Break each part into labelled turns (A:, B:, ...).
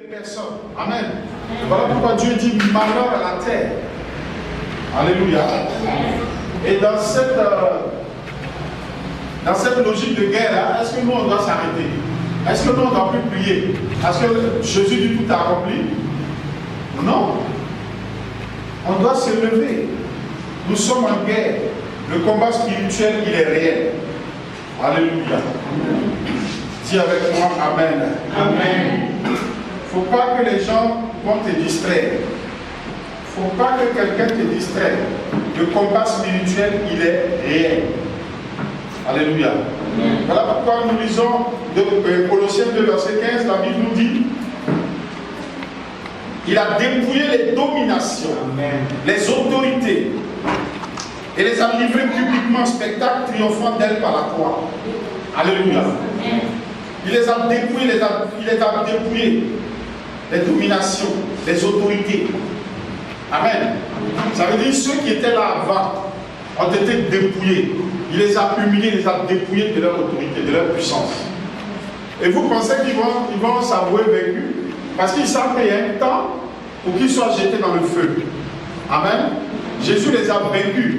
A: les personnes. Amen. Voilà pourquoi Dieu dit malheur à la terre. Alléluia. Et dans cette logique de guerre, est-ce que nous on doit s'arrêter? Est-ce que nous on ne doit plus prier? Est-ce que Jésus dit tout accompli? Non. On doit se lever. Nous sommes en guerre. Le combat spirituel, il est réel. Alléluia. Dis avec moi Amen. Amen. Il ne faut pas que les gens vont te distraire. Il ne faut pas que quelqu'un te distraie. Le combat spirituel, il est réel. Alléluia. Amen. Voilà pourquoi nous lisons de Colossiens 2, verset 15, la Bible nous dit il a dépouillé les dominations, amen, les autorités, et les a livrés publiquement en spectacle triomphant d'elles par la croix. Alléluia. Amen. Il les a dépouillés, il les a dépouillés, les dominations, les autorités. Amen. Ça veut dire ceux qui étaient là avant ont été dépouillés. Il les a humiliés, il les a dépouillés de leur autorité, de leur puissance. Et vous pensez qu'ils vont s'avouer vaincus? Parce qu'ils savent qu'il y a un temps pour qu'ils soient jetés dans le feu. Amen. Jésus les a vaincus,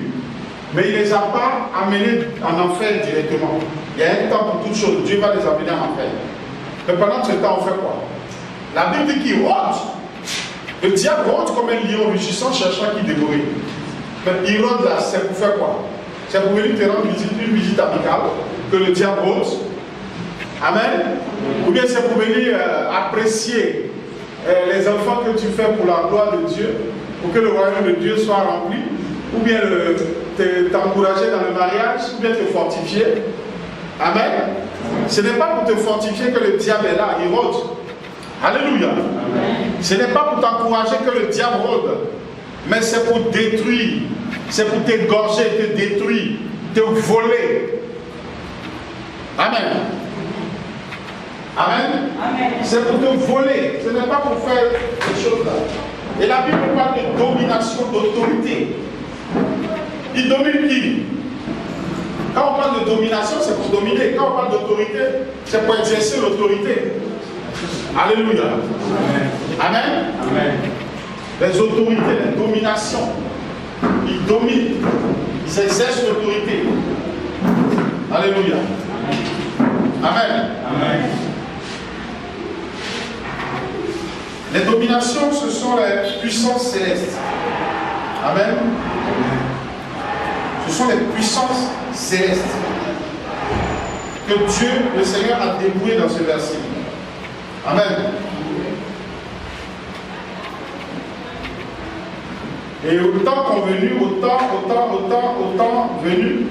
A: mais il ne les a pas amenés en enfer directement. Il y a un temps pour toutes choses. Dieu va les amener en enfer. Mais pendant ce temps, on fait quoi? La Bible dit qu'il rôde. Le diable rôde comme un lion rugissant, cherchant qui dévorer. Mais il rôde là, c'est pour faire quoi? C'est pour venir te rendre une visite amicale que le diable rôde. Amen. Ou bien c'est pour venir apprécier les enfants que tu fais pour la gloire de Dieu, pour que le royaume de Dieu soit rempli, ou bien t'encourager dans le mariage, ou bien te fortifier. Amen. Ce n'est pas pour te fortifier que le diable est là, il rôde. Alléluia. Amen. Ce n'est pas pour t'encourager que le diable rôde, mais c'est pour détruire, c'est pour t'égorger, te détruire, te voler. Amen. Amen. Amen. C'est pour te voler, ce n'est pas pour faire ces choses-là. Et la Bible parle de domination, d'autorité. Il domine qui? Quand on parle de domination, c'est pour dominer. Quand on parle d'autorité, c'est pour exercer l'autorité. Alléluia. Amen. Amen. Amen. Les autorités, les dominations, ils dominent, ils exercent l'autorité. Alléluia. Amen. Amen. Les dominations, ce sont les puissances célestes. Amen. Ce sont les puissances célestes que Dieu, le Seigneur, a dépouillées dans ce verset. Amen. Et au temps convenu, au temps venu,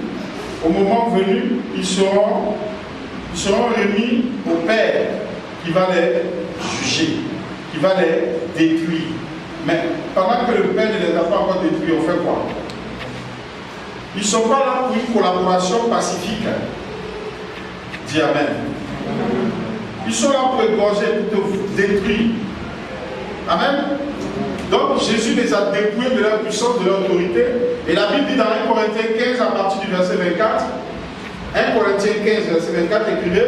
A: au moment venu, ils seront remis au Père qui va les juger, qui va les détruire. Mais pendant que le Père ne les a pas encore détruits, on fait quoi? Ils ne sont pas là pour une collaboration pacifique. Dis Amen. Ils sont là pour égorger, pour te détruire. Amen. Donc Jésus les a dépouillés de leur puissance, de leur autorité. Et la Bible dit dans 1 Corinthiens 15 à partir du verset 24, 1 Corinthiens 15 verset 24 écrivez,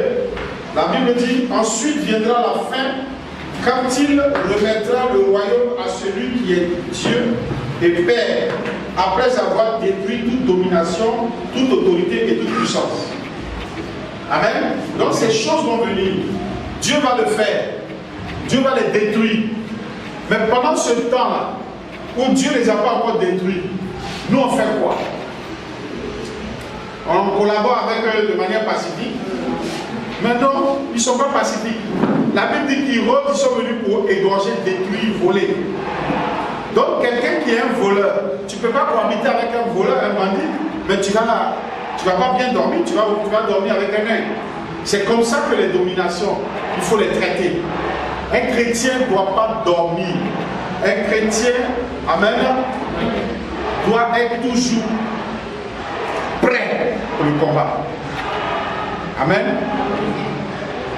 A: la Bible dit, ensuite viendra la fin quand il remettra le royaume à celui qui est Dieu et Père, après avoir détruit toute domination, toute autorité et toute puissance. Amen. Donc ces choses vont venir. Dieu va le faire. Dieu va les détruire. Mais pendant ce temps-là, où Dieu ne les a pas encore détruits, nous on fait quoi? On collabore avec eux de manière pacifique. Maintenant, ils ne sont pas pacifiques. La Bible dit qu'ils rôdent, ils sont venus pour égorger, détruire, voler. Donc quelqu'un qui est un voleur, tu ne peux pas cohabiter avec un voleur, un bandit, mais tu ne vas pas bien dormir, tu vas dormir avec un aigle. C'est comme ça que les dominations, il faut les traiter. Un chrétien ne doit pas dormir. Un chrétien, amen, doit être toujours prêt pour le combat. Amen.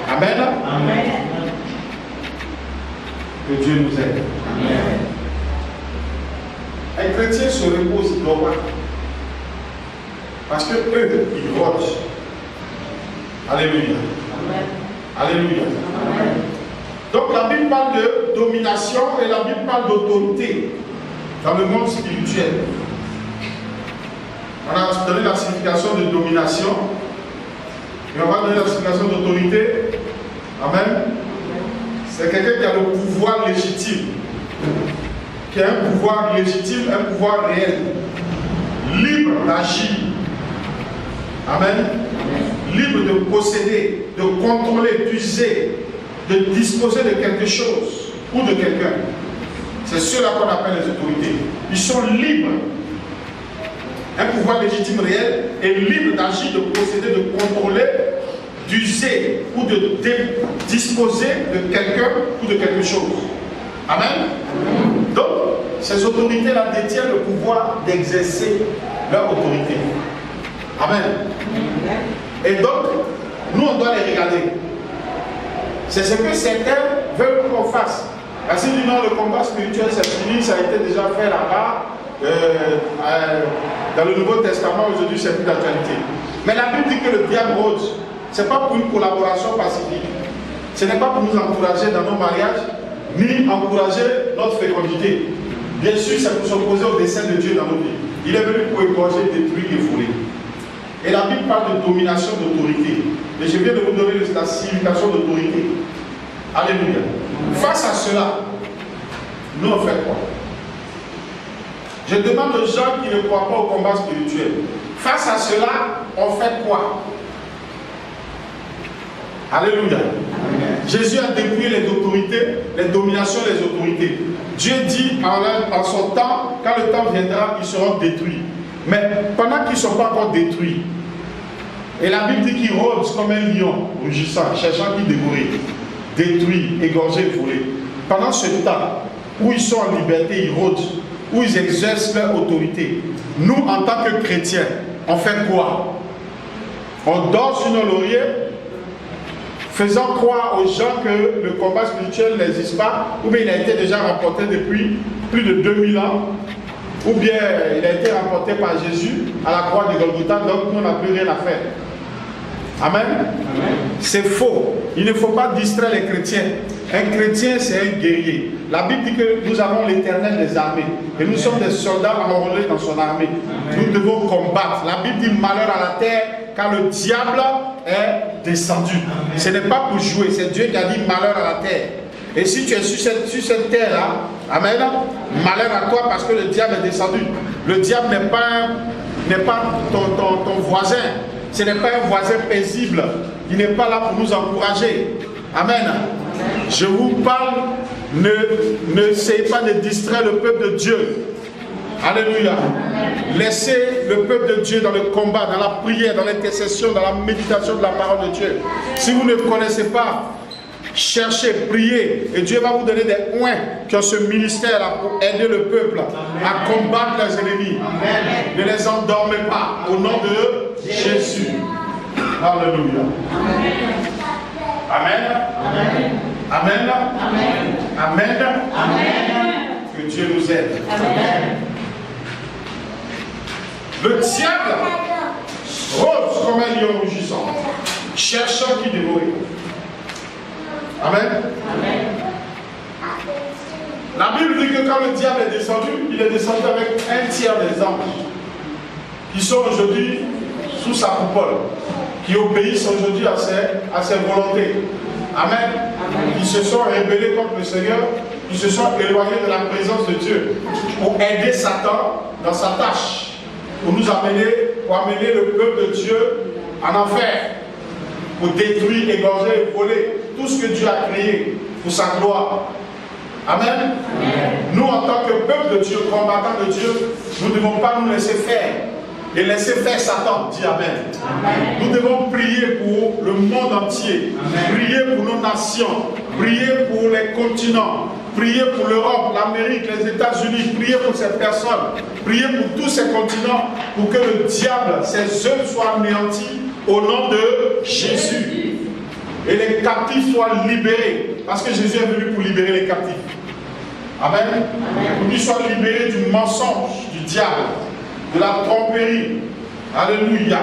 A: Amen. Amen. Que Dieu nous aide. Amen. Un chrétien se repose, il dort pas. Parce que eux, ils rôdent. Alléluia. Amen. Alléluia. Amen. Donc la Bible parle de domination et la Bible parle d'autorité dans le monde spirituel. On a donné la signification de domination et on va donner la signification d'autorité. Amen. C'est quelqu'un qui a le pouvoir légitime, qui a un pouvoir légitime, un pouvoir réel, libre d'agir. Amen. Libre de posséder, de contrôler, d'user, de disposer de quelque chose ou de quelqu'un. C'est ceux-là qu'on appelle les autorités. Ils sont libres. Un pouvoir légitime réel est libre d'agir, de posséder, de contrôler, d'user ou de disposer de quelqu'un ou de quelque chose. Amen. Donc, ces autorités-là détiennent le pouvoir d'exercer leur autorité. Amen. Et donc, nous, on doit les regarder. C'est ce que certains veulent qu'on fasse. Parce que sinon, le combat spirituel, c'est fini, ça a été déjà fait là-bas. Dans le Nouveau Testament, aujourd'hui, c'est plus d'actualité. Mais la Bible dit que le diable rôde. Ce n'est pas pour une collaboration pacifique. Ce n'est pas pour nous encourager dans nos mariages, ni encourager notre fécondité. Bien sûr, c'est pour s'opposer au dessein de Dieu dans nos vies. Il est venu pour égorger, détruire et voler. Et la Bible parle de domination, d'autorité. Et je viens de vous donner la signification d'autorité. Alléluia. Face à cela, nous on fait quoi? Je demande aux gens qui ne croient pas au combat spirituel. Face à cela, on fait quoi? Alléluia. Amen. Jésus a dépouillé les autorités, les dominations, les autorités. Dieu dit en son temps, quand le temps viendra, ils seront détruits. Mais pendant qu'ils ne sont pas encore détruits, et la Bible dit qu'ils rôdent comme un lion, rugissant, cherchant qui dévorer, détruit, égorger, voler. Pendant ce temps où ils sont en liberté, ils rôdent, où ils exercent leur autorité. Nous, en tant que chrétiens, on fait quoi? On dort sur nos lauriers, faisant croire aux gens que le combat spirituel n'existe pas, ou bien il a été déjà remporté depuis plus de 2000 ans, ou bien il a été remporté par Jésus à la croix de Golgotha, donc nous on n'a plus rien à faire. Amen. Amen. C'est faux. Il ne faut pas distraire les chrétiens. Un chrétien, c'est un guerrier. La Bible dit que nous avons l'Éternel des armées. Et nous sommes des soldats enrôlés dans son armée. Amen. Nous devons combattre. La Bible dit malheur à la terre, car le diable est descendu. Amen. Ce n'est pas pour jouer. C'est Dieu qui a dit malheur à la terre. Et si tu es sur cette terre-là, amen, malheur à toi parce que le diable est descendu. Le diable n'est pas ton voisin. Ce n'est pas un voisin paisible. Il n'est pas là pour nous encourager. Amen. Je vous parle, n'essayez pas de distraire le peuple de Dieu. Alléluia. Laissez le peuple de Dieu dans le combat, dans la prière, dans l'intercession, dans la méditation de la parole de Dieu. Si vous ne connaissez pas, cherchez, priez, et Dieu va vous donner des oins qui ont ce ministère-là pour aider le peuple à combattre les ennemis. Amen. Ne les endormez pas, au nom de Jésus. Alléluia. Amen. Amen. Amen. Amen. Amen. Que Dieu nous aide. Amen. Le diable rôde comme un lion rugissant, cherchant qui dévorer. Amen. Amen. La Bible dit que quand le diable est descendu, il est descendu avec un tiers des anges qui sont aujourd'hui sous sa coupole, qui obéissent aujourd'hui à ses volontés. Amen. Amen. Qui se sont rebellés contre le Seigneur, qui se sont éloignés de la présence de Dieu pour aider Satan dans sa tâche, pour nous amener, pour amener le peuple de Dieu en enfer, pour détruire, égorger et voler tout ce que Dieu a créé pour sa gloire. Amen. Amen. Nous, en tant que peuple de Dieu, combattant de Dieu, nous ne devons pas nous laisser faire et laisser faire Satan. Dis Amen. Amen. Nous devons prier pour le monde entier, Amen. Prier pour nos nations, prier pour les continents, prier pour l'Europe, l'Amérique, les États-Unis, prier pour ces personnes, prier pour tous ces continents, pour que le diable, ses œuvres soient anéantis au nom de Jésus. Et les captifs soient libérés. Parce que Jésus est venu pour libérer les captifs. Amen. Amen. Pour qu'ils soient libérés du mensonge, du diable, de la tromperie. Alléluia.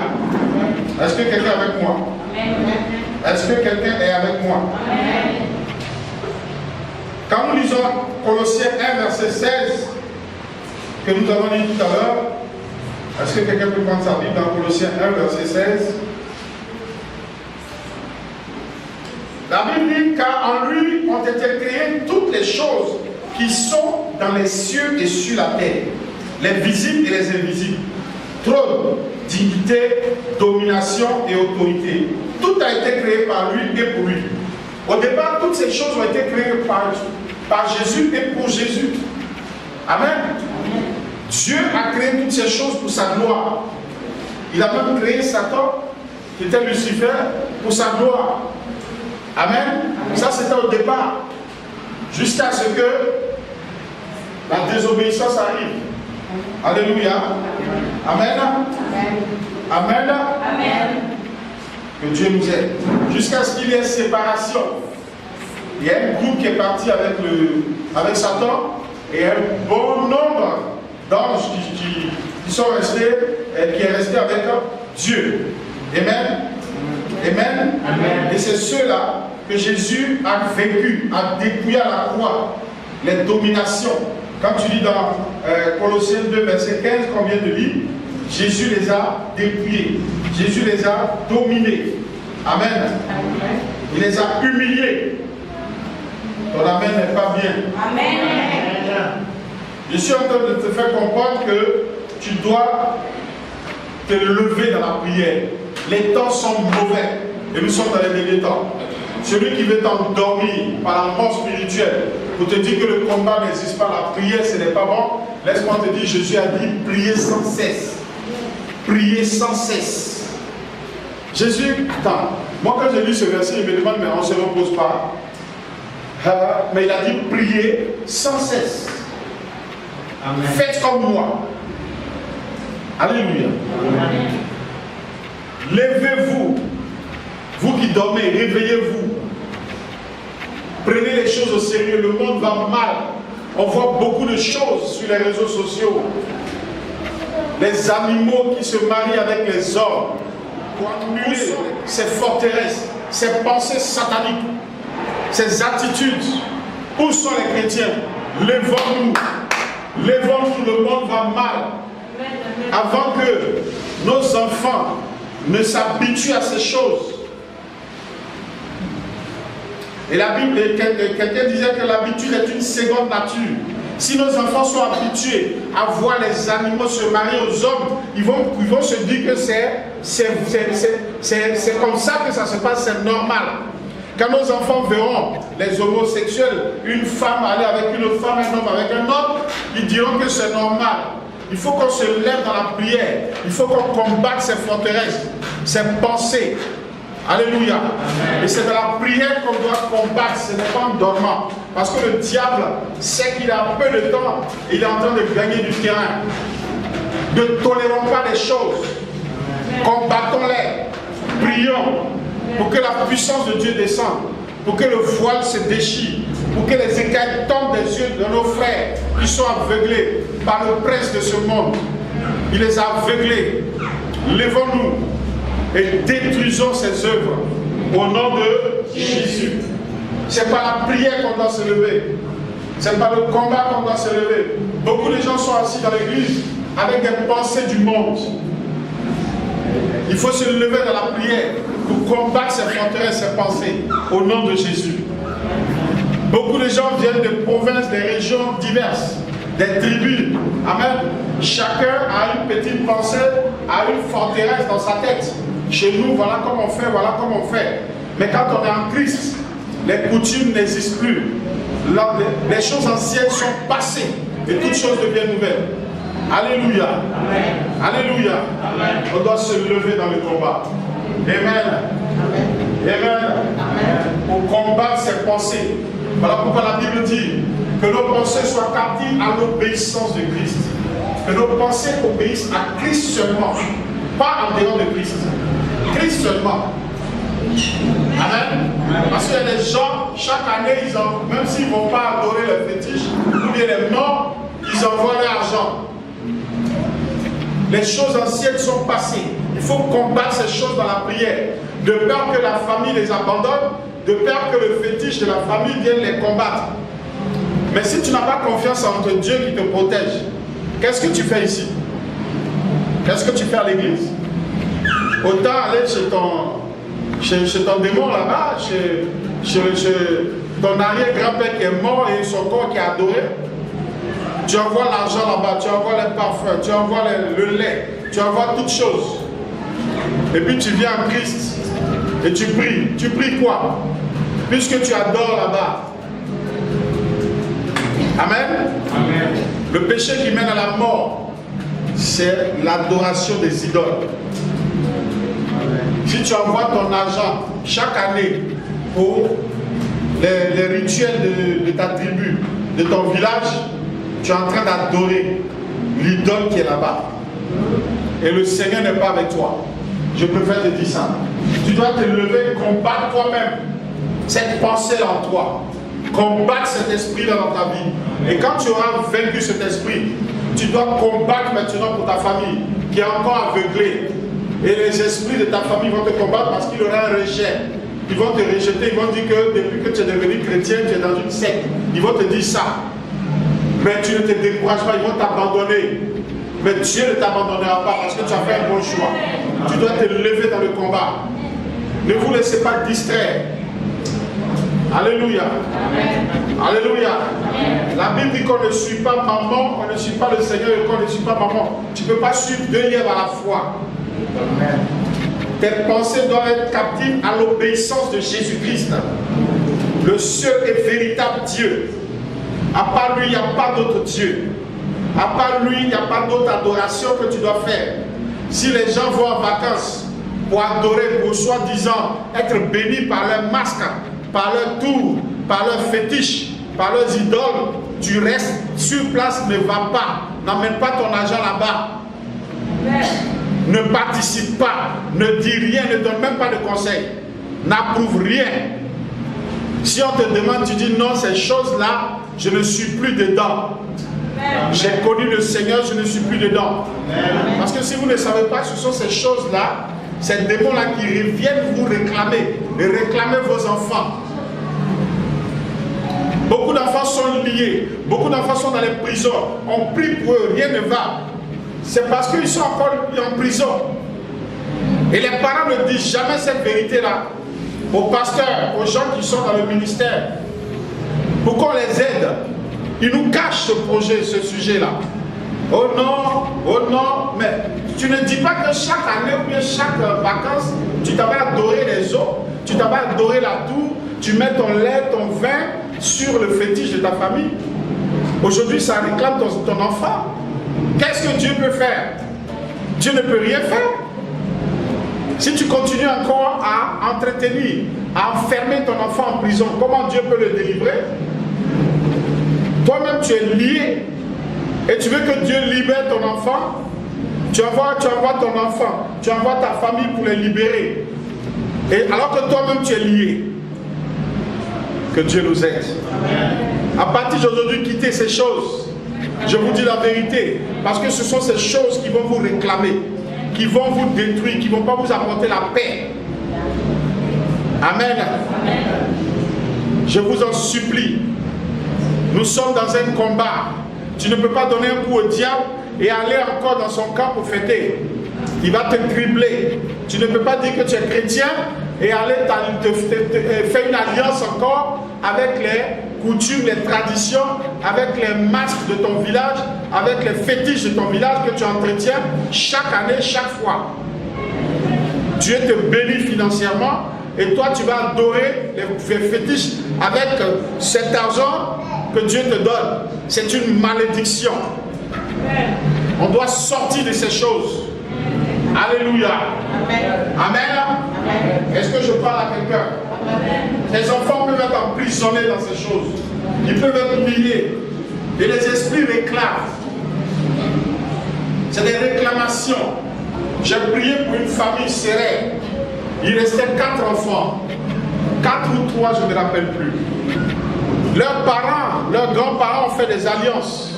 A: Est-ce que quelqu'un est avec moi? Amen. Est-ce que quelqu'un est avec moi? Amen. Quand nous lisons Colossiens 1, verset 16, que nous avons lu tout à l'heure, est-ce que quelqu'un peut prendre sa Bible dans Colossiens 1, verset 16? La Bible dit car en lui ont été créées toutes les choses qui sont dans les cieux et sur la terre, les visibles et les invisibles, trône, dignité, domination et autorité. Tout a été créé par lui et pour lui. Au départ, toutes ces choses ont été créées par Jésus et pour Jésus. Amen. Dieu a créé toutes ces choses pour sa gloire. Il a même créé Satan, qui était Lucifer, pour sa gloire. Amen. Ça, c'était au départ. Jusqu'à ce que la désobéissance arrive. Alléluia. Amen. Amen. Amen. Que Dieu nous aide. Jusqu'à ce qu'il y ait séparation. Il y a un groupe qui est parti avec Satan et un bon nombre d'anges qui sont restés et qui est resté avec Dieu. Amen. Amen. Amen. Et c'est ceux-là que Jésus a vécu, a dépouillé à la croix, les dominations. Quand tu lis dans Colossiens 2, verset 15, qu'on vient de lire, Jésus les a dépouillés. Jésus les a dominés. Amen. Amen. Il les a humiliés. Ton amen n'est pas bien. Amen. Je suis en train de te faire comprendre que tu dois te lever dans la prière. Les temps sont mauvais et nous sommes dans les derniers temps. Celui qui veut t'endormir par la mort spirituelle pour te dire que le combat n'existe pas, la prière ce n'est pas bon, laisse-moi te dire, Jésus a dit priez sans cesse. Priez sans cesse. Jésus, attends, moi quand j'ai lu ce verset, il me demande mais on ne se repose pas. Mais il a dit priez sans cesse. Amen. Faites comme moi. Alléluia. Amen. Levez-vous. Vous qui dormez, réveillez-vous. Prenez les choses au sérieux. Le monde va mal. On voit beaucoup de choses sur les réseaux sociaux. Les animaux qui se marient avec les hommes. Pour annuler ces forteresses, ces pensées sataniques, ces attitudes. Où sont les chrétiens? Levons-nous. Levons-nous, le monde va mal. Avant que nos enfants ne s'habituent à ces choses. Et la Bible, quelqu'un disait que l'habitude est une seconde nature. Si nos enfants sont habitués à voir les animaux se marier aux hommes, ils vont se dire que c'est comme ça que ça se passe, c'est normal. Quand nos enfants verront les homosexuels, une femme aller avec une autre femme, un homme avec un homme, ils diront que c'est normal. Il faut qu'on se lève dans la prière. Il faut qu'on combatte ces forteresses, ces pensées. Alléluia. Amen. Et c'est dans la prière qu'on doit combattre, ce n'est pas en dormant. Parce que le diable sait qu'il a peu de temps et il est en train de gagner du terrain. Ne tolérons pas les choses. Combattons-les. Prions pour que la puissance de Dieu descende, pour que le voile se déchire, pour que les écailles tombent des yeux de nos frères qui sont aveuglés par le prince de ce monde. Il les a aveuglés. Levons-nous et détruisons ces œuvres au nom de Jésus. C'est par la prière qu'on doit se lever. C'est par le combat qu'on doit se lever. Beaucoup de gens sont assis dans l'église avec des pensées du monde. Il faut se lever dans la prière pour combattre ces forteresses, ces pensées au nom de Jésus. Beaucoup de gens viennent de provinces, des régions diverses, des tribus. Amen. Chacun a une petite pensée, a une forteresse dans sa tête. Chez nous, voilà comment on fait, voilà comment on fait. Mais quand on est en Christ, les coutumes n'existent plus. Les choses anciennes sont passées et toutes choses deviennent nouvelles. Alléluia. Amen. Alléluia. Amen. On doit se lever dans le combat. Amen. Amen. Pour combattre ces pensées. Voilà pourquoi la Bible dit que nos pensées soient captives à l'obéissance de Christ. Que nos pensées obéissent à Christ seulement. Pas en dehors de Christ. Christ seulement. Amen. Parce qu'il y a des gens, chaque année, même s'ils ne vont pas adorer le fétiche, ou bien les morts, ils envoient l'argent. Les choses anciennes sont passées. Il faut combattre ces choses dans la prière. De peur que la famille les abandonne, de peur que le fétiche de la famille vienne les combattre. Mais si tu n'as pas confiance en ton Dieu qui te protège, qu'est-ce que tu fais ici? Qu'est-ce que tu fais à l'église? Autant aller chez ton démon là-bas, chez ton arrière-grand-père qui est mort et son corps qui est adoré. Tu envoies l'argent là-bas, tu envoies les parfums, tu envoies le lait, tu envoies toutes choses. Et puis tu viens en Christ et tu pries. Tu pries quoi? Puisque tu adores là-bas. Amen. Amen. Le péché qui mène à la mort, c'est l'adoration des idoles. Si tu envoies ton argent chaque année pour les rituels de ta tribu, de ton village, tu es en train d'adorer l'idole qui est là-bas. Et le Seigneur n'est pas avec toi. Je préfère te dire ça. Tu dois te lever et combattre toi-même cette pensée en toi. Combattre cet esprit-là dans ta vie. Et quand tu auras vaincu cet esprit, tu dois combattre maintenant pour ta famille qui est encore aveuglée. Et les esprits de ta famille vont te combattre parce qu'il y aura un rejet. Ils vont te rejeter, ils vont dire que depuis que tu es devenu chrétien, tu es dans une secte. Ils vont te dire ça. Mais tu ne te décourages pas, ils vont t'abandonner. Mais Dieu ne t'abandonnera pas parce que tu as fait un bon choix. Tu dois te lever dans le combat. Ne vous laissez pas distraire. Alléluia. Amen. Alléluia. Amen. La Bible dit qu'on ne suit pas maman, on ne suit pas le Seigneur et qu'on ne suit pas maman. Tu ne peux pas suivre deux lièvres à la fois. Amen. Tes pensées doivent être captives à l'obéissance de Jésus-Christ, le seul et véritable Dieu. À part lui, il n'y a pas d'autre Dieu. À part lui, il n'y a pas d'autre adoration que tu dois faire. Si les gens vont en vacances pour adorer, pour soi-disant être bénis par leur masque, par leur tour, par leur fétiche, par leurs idoles, tu restes sur place, ne va pas. N'amène pas ton argent là-bas. Ne participe pas, ne dis rien, ne donne même pas de conseils. N'approuve rien. Si on te demande, tu dis non, ces choses-là, je ne suis plus dedans. J'ai connu le Seigneur, je ne suis plus dedans. Parce que si vous ne savez pas que ce sont ces choses-là, ces démons-là qui reviennent vous réclamer, et réclamer vos enfants. Beaucoup d'enfants sont liés, beaucoup d'enfants sont dans les prisons. On prie pour eux, rien ne va. C'est parce qu'ils sont encore en prison. Et les parents ne disent jamais cette vérité-là aux pasteurs, aux gens qui sont dans le ministère. Pour qu'on les aide. Ils nous cachent ce projet, ce sujet-là. Oh non, mais tu ne dis pas que chaque année ou bien chaque vacances, tu t'avais adoré les eaux, tu t'avais adoré la tour, tu mets ton lait, ton vin sur le fétiche de ta famille. Aujourd'hui, ça réclame ton enfant. Qu'est-ce que Dieu peut faire? Dieu ne peut rien faire. Si tu continues encore à entretenir, à enfermer ton enfant en prison, comment Dieu peut le délivrer? Toi-même, tu es lié et tu veux que Dieu libère ton enfant. Tu envoies ton enfant, tu envoies ta famille pour les libérer. Et alors que toi-même, tu es lié. Que Dieu nous aide. À partir d'aujourd'hui, quittez ces choses. Je vous dis la vérité, parce que ce sont ces choses qui vont vous réclamer, qui vont vous détruire, qui ne vont pas vous apporter la paix. Amen. Je vous en supplie. Nous sommes dans un combat. Tu ne peux pas donner un coup au diable et aller encore dans son camp pour fêter. Il va te cribler. Tu ne peux pas dire que tu es chrétien et aller faire une alliance encore avec les coutumes, les traditions, avec les masques de ton village, avec les fétiches de ton village que tu entretiens chaque année, chaque fois. Dieu te bénit financièrement et toi tu vas adorer les fétiches avec cet argent que Dieu te donne. C'est une malédiction. On doit sortir de ces choses. Alléluia. Amen. Est-ce que je parle à quelqu'un? Les enfants peuvent être emprisonnés dans ces choses. Ils peuvent être liés. Et les esprits réclament. C'est des réclamations. J'ai prié pour une famille serrée. Il restait 4 enfants. 4 ou 3, je ne me rappelle plus. Leurs parents, leurs grands-parents ont fait des alliances.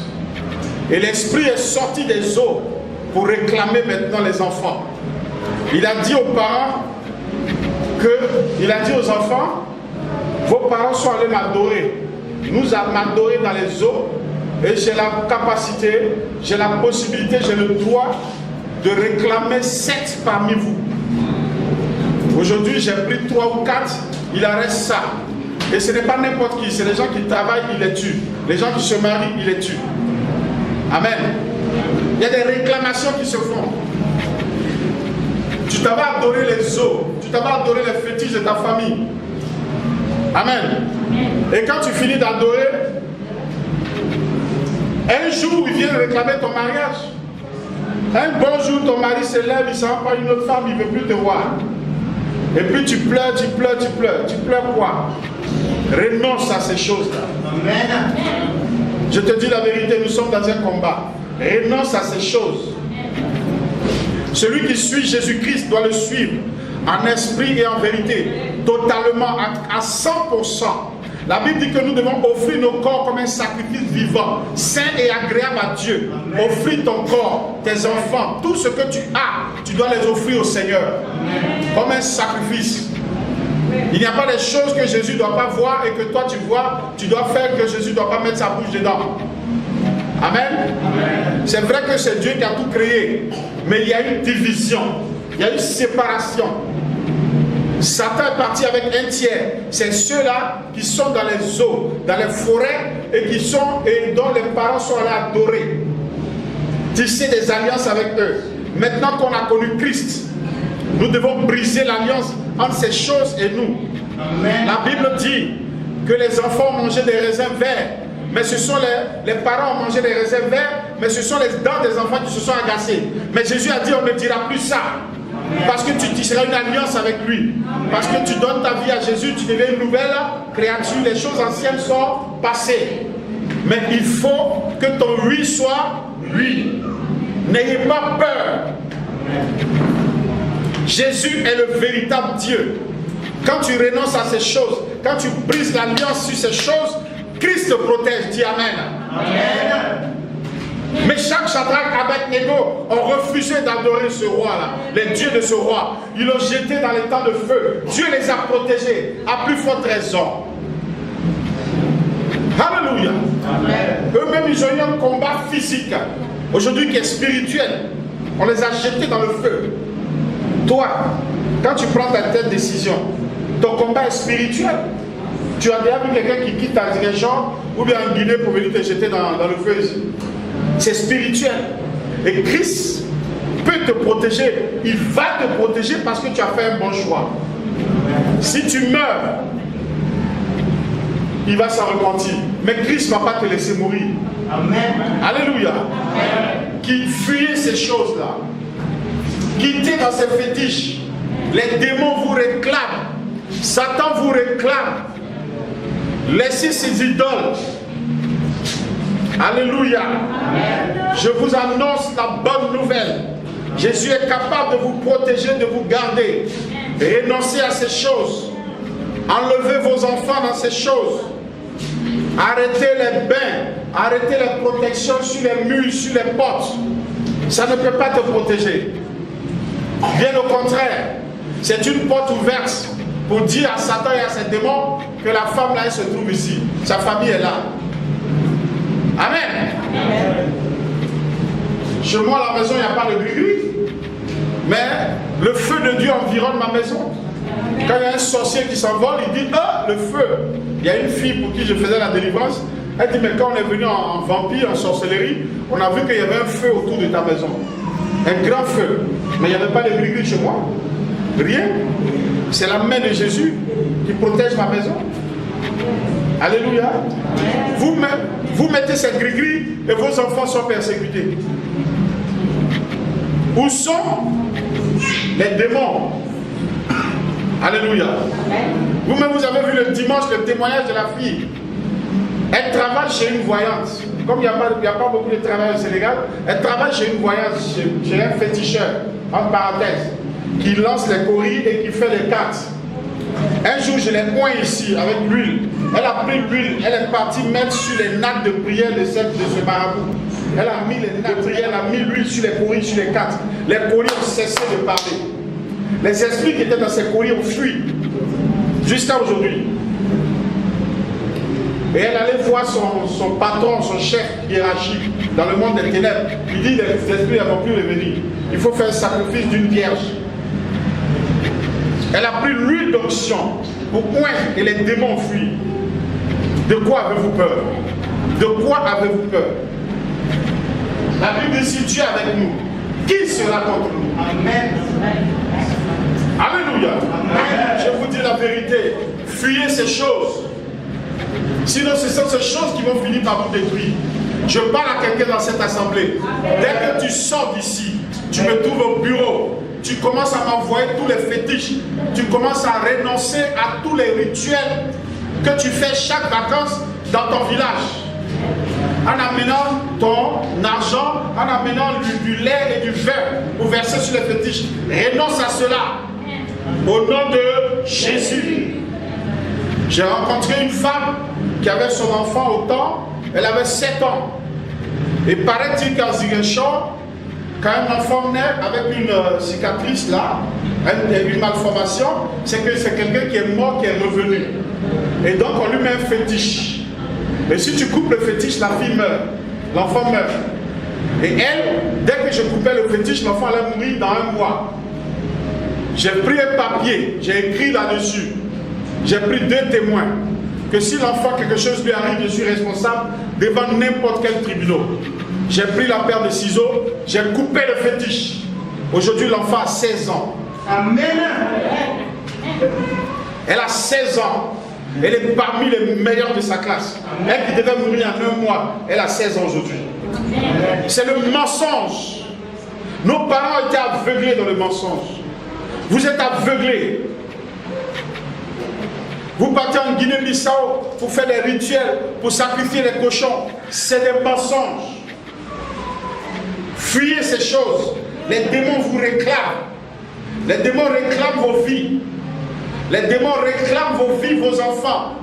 A: Et l'esprit est sorti des eaux pour réclamer maintenant les enfants. Il a dit aux parents il a dit aux enfants, vos parents sont allés m'adorer. nous à m'adorer dans les eaux et j'ai la capacité, j'ai la possibilité, j'ai le droit de réclamer 7 parmi vous. Aujourd'hui, j'ai pris 3 ou 4, il en reste ça. Et ce n'est pas n'importe qui, c'est les gens qui travaillent, ils les tuent. Les gens qui se marient, ils les tuent. Amen. Il y a des réclamations qui se font. Tu t'avais adoré les eaux, tu t'avais adoré les fétiches de ta famille. Amen. Et quand tu finis d'adorer, un jour il vient réclamer ton mariage. Un bon jour, ton mari se lève, il s'en va par une autre femme, il ne veut plus te voir. Et puis tu pleures, tu pleures, tu pleures. Tu pleures quoi? Renonce à ces choses-là. Amen. Je te dis la vérité, nous sommes dans un combat. Renonce à ces choses. Celui qui suit Jésus-Christ doit le suivre en esprit et en vérité, totalement, à 100%. La Bible dit que nous devons offrir nos corps comme un sacrifice vivant, saint et agréable à Dieu. Amen. Offrir ton corps, tes enfants, tout ce que tu as, tu dois les offrir au Seigneur. Amen. Comme un sacrifice. Il n'y a pas des choses que Jésus ne doit pas voir et que toi tu vois, tu dois faire que Jésus ne doit pas mettre sa bouche dedans. Amen. Amen. C'est vrai que c'est Dieu qui a tout créé, mais il y a une division, il y a une séparation. Satan est parti avec un tiers. C'est ceux-là qui sont dans les eaux, dans les forêts et dont les parents sont allés adorer. Tisser des alliances avec eux. Maintenant qu'on a connu Christ, nous devons briser l'alliance entre ces choses et nous. Amen. La Bible dit que les enfants ont mangé des raisins verts, mais ce sont les parents ont mangé des raisins verts, mais ce sont les dents des enfants qui se sont agacées. Mais Jésus a dit on ne dira plus ça. Parce que tu tisseras une alliance avec lui. Parce que tu donnes ta vie à Jésus, tu deviens une nouvelle créature. Les choses anciennes sont passées. Mais il faut que ton oui soit oui. N'ayez pas peur. Jésus est le véritable Dieu. Quand tu renonces à ces choses, quand tu brises l'alliance sur ces choses, Christ te protège. Dis Amen. Amen. Mais chaque Shadrach, Abednego ont refusé d'adorer ce roi-là, les dieux de ce roi. Ils l'ont jeté dans les temps de feu. Dieu les a protégés, à plus forte raison. Alléluia. Eux-mêmes, ils ont eu un combat physique, aujourd'hui qui est spirituel. On les a jetés dans le feu. Toi, quand tu prends ta telle décision, ton combat est spirituel. Tu as déjà vu quelqu'un qui quitte ta région ou bien en Guinée pour venir te jeter dans le feu ici. C'est spirituel. Et Christ peut te protéger. Il va te protéger parce que tu as fait un bon choix. Si tu meurs, il va s'en repentir. Mais Christ ne va pas te laisser mourir. Amen. Alléluia. Amen. Qui fuyez ces choses-là. Quittez dans ces fétiches. Les démons vous réclament. Satan vous réclame. Laissez ces idoles. Alléluia. Amen. Je vous annonce la bonne nouvelle. Jésus est capable de vous protéger, de vous garder. Renoncez à ces choses. Enlevez vos enfants dans ces choses. Arrêtez les bains. Arrêtez les protections sur les murs, sur les portes. Ça ne peut pas te protéger. Bien au contraire, c'est une porte ouverte pour dire à Satan et à ses démons que la femme là, elle se trouve ici. Sa famille est là. Amen. Amen. Chez moi, à la maison, il n'y a pas de gris-gris. Mais le feu de Dieu environne ma maison. Quand il y a un sorcier qui s'envole, il dit, ah, le feu. Il y a une fille pour qui je faisais la délivrance. Elle dit, mais quand on est venu en vampire, en sorcellerie, on a vu qu'il y avait un feu autour de ta maison. Un grand feu. Mais il n'y avait pas de gris-gris chez moi. Rien. C'est la main de Jésus qui protège ma maison. Alléluia. Vous mettez cette gris-gris et vos enfants sont persécutés. Où sont les démons? Alléluia. Vous-même, vous avez vu le dimanche le témoignage de la fille. Elle travaille chez une voyante. Comme il n'y a pas beaucoup de travail au Sénégal, elle travaille chez une voyante, chez un féticheur, en parenthèse, qui lance les coris et qui fait les cartes. Un jour, je l'ai point ici avec l'huile. Elle a pris l'huile, elle est partie mettre sur les nattes de prière de ce marabout. Elle a mis les nattes de prière, elle a mis l'huile sur les coris, sur les cartes. Les coris ont cessé de parler. Les esprits qui étaient dans ces coris ont fui. Jusqu'à aujourd'hui. Et elle allait voir son patron, son chef hiérarchique dans le monde des ténèbres. Il dit, les esprits ne vont plus revenir. Il faut faire le sacrifice d'une vierge. Elle a pris l'huile d'onction pour oindre et les démons fuient. De quoi avez-vous peur? De quoi avez-vous peur? La Bible dit, si Dieu est avec nous, qui sera contre nous? Amen. Alléluia. Amen. Je vous dis la vérité. Fuyez ces choses. Sinon, ce sont ces choses qui vont finir par vous détruire. Je parle à quelqu'un dans cette assemblée. Dès que tu sors d'ici, tu me trouves au bureau. Tu commences à m'envoyer tous les fétiches. Tu commences à renoncer à tous les rituels que tu fais chaque vacances dans ton village. En amenant ton argent, en amenant du lait et du vin pour verser sur les fétiches. Renonce à cela. Au nom de Jésus. J'ai rencontré une femme qui avait son enfant au temps. Elle avait 7 ans. Et paraît-il qu'en Ziguinchor, quand un enfant naît avec une cicatrice là, une malformation, c'est que c'est quelqu'un qui est mort, qui est revenu. Et donc on lui met un fétiche. Et si tu coupes le fétiche, la fille meurt. L'enfant meurt. Et elle, dès que je coupais le fétiche, l'enfant allait mourir dans 1 mois. J'ai pris un papier, j'ai écrit là-dessus. J'ai pris 2 témoins. Que si l'enfant, quelque chose lui arrive, je suis responsable devant n'importe quel tribunal. J'ai pris la paire de ciseaux, j'ai coupé le fétiche. Aujourd'hui, l'enfant a 16 ans. Amen. Elle a 16 ans. Elle est parmi les meilleures de sa classe. Elle qui devait mourir en 1 mois, elle a 16 ans aujourd'hui. C'est le mensonge. Nos parents étaient aveuglés dans le mensonge. Vous êtes aveuglés. Vous partez en Guinée-Bissau pour faire des rituels, pour sacrifier les cochons. C'est des mensonges. Fuyez ces choses. Les démons vous réclament. Les démons réclament vos vies. Les démons réclament vos vies, vos enfants.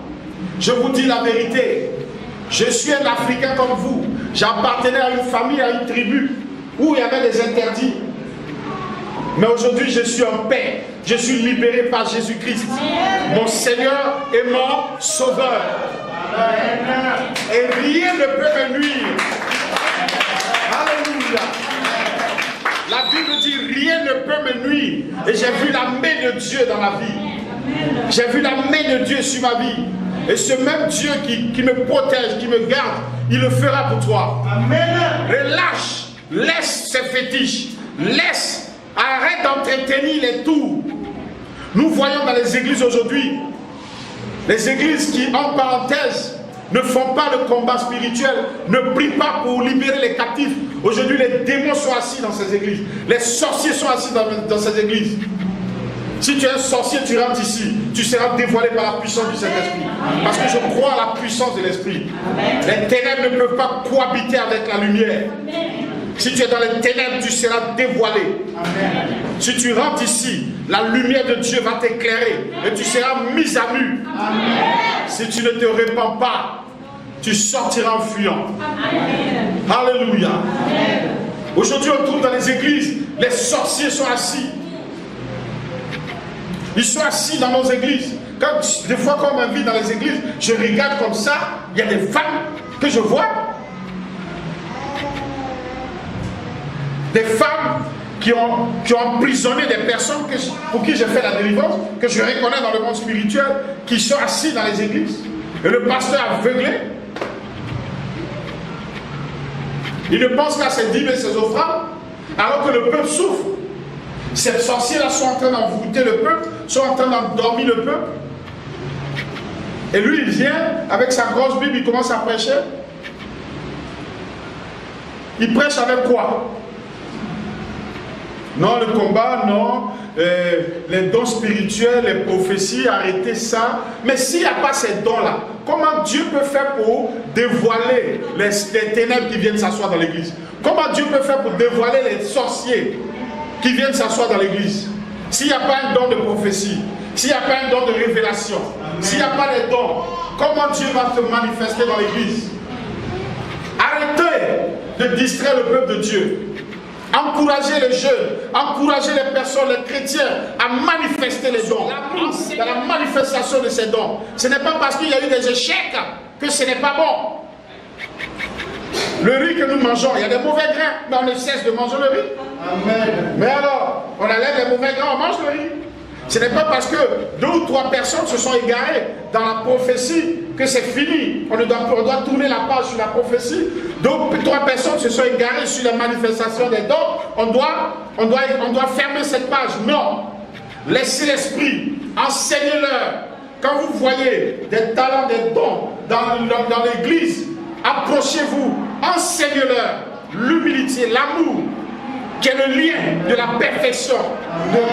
A: Je vous dis la vérité. Je suis un Africain comme vous. J'appartenais à une famille, à une tribu, où il y avait des interdits. Mais aujourd'hui, je suis en paix. Je suis libéré par Jésus-Christ. Mon Seigneur est mon Sauveur. Et rien ne peut me nuire. Alléluia. La Bible dit rien ne peut me nuire. Et j'ai vu la main de Dieu dans ma vie. J'ai vu la main de Dieu sur ma vie. Et ce même Dieu qui me protège, qui me garde, il le fera pour toi. Amen. Relâche. Laisse ces fétiches. Laisse. Arrête d'entretenir les tours. Nous voyons dans les églises aujourd'hui, les églises qui, en parenthèse, ne font pas de combat spirituel, ne prient pas pour libérer les captifs. Aujourd'hui, les démons sont assis dans ces églises. Les sorciers sont assis dans ces églises. Si tu es un sorcier, tu rentres ici, tu seras dévoilé par la puissance du Saint-Esprit. Parce que je crois à la puissance de l'Esprit. Les ténèbres ne peuvent pas cohabiter avec la lumière. Si tu es dans les ténèbres, tu seras dévoilé. Amen. Si tu rentres ici, la lumière de Dieu va t'éclairer et tu seras mis à nu. Amen. Si tu ne te répands pas, tu sortiras en fuyant. Amen. Alléluia. Amen. Aujourd'hui, on trouve dans les églises, les sorciers sont assis. Ils sont assis dans nos églises. Des fois, quand on m'invite dans les églises, je regarde comme ça, il y a des femmes que je vois. Des femmes qui ont emprisonné des personnes pour qui j'ai fait la délivrance, que je reconnais dans le monde spirituel, qui sont assis dans les églises. Et le pasteur aveuglé, il ne pense qu'à ses dîmes et ses offrandes, alors que le peuple souffre. Ces sorciers-là sont en train d'envoûter le peuple, sont en train d'endormir le peuple. Et lui, il vient avec sa grosse Bible, il commence à prêcher. Il prêche avec quoi? Non, le combat, non. Les dons spirituels, les prophéties, arrêtez ça. Mais s'il n'y a pas ces dons-là, comment Dieu peut faire pour dévoiler les ténèbres qui viennent s'asseoir dans l'église? Comment Dieu peut faire pour dévoiler les sorciers qui viennent s'asseoir dans l'église? S'il n'y a pas un don de prophétie, s'il n'y a pas un don de révélation, s'il n'y a pas les dons, comment Dieu va se manifester dans l'église? Arrêtez de distraire le peuple de Dieu. Encouragez les jeunes, encouragez les personnes, les chrétiens à manifester les dons, dans la manifestation de ces dons. Ce n'est pas parce qu'il y a eu des échecs que ce n'est pas bon. Le riz que nous mangeons, il y a des mauvais grains, mais on ne cesse de manger le riz. Amen. Mais alors, on enlève les mauvais grains, on mange le riz. Ce n'est pas parce que 2 ou 3 personnes se sont égarées dans la prophétie que c'est fini. On doit tourner la page sur la prophétie. 2 ou 3 personnes se sont égarées sur la manifestation des dons. On doit fermer cette page. Non. Laissez l'esprit. Enseignez-leur. Quand vous voyez des talents, des dons dans l'église, approchez-vous. Enseignez-leur l'humilité, l'amour, qui est le lien de la perfection,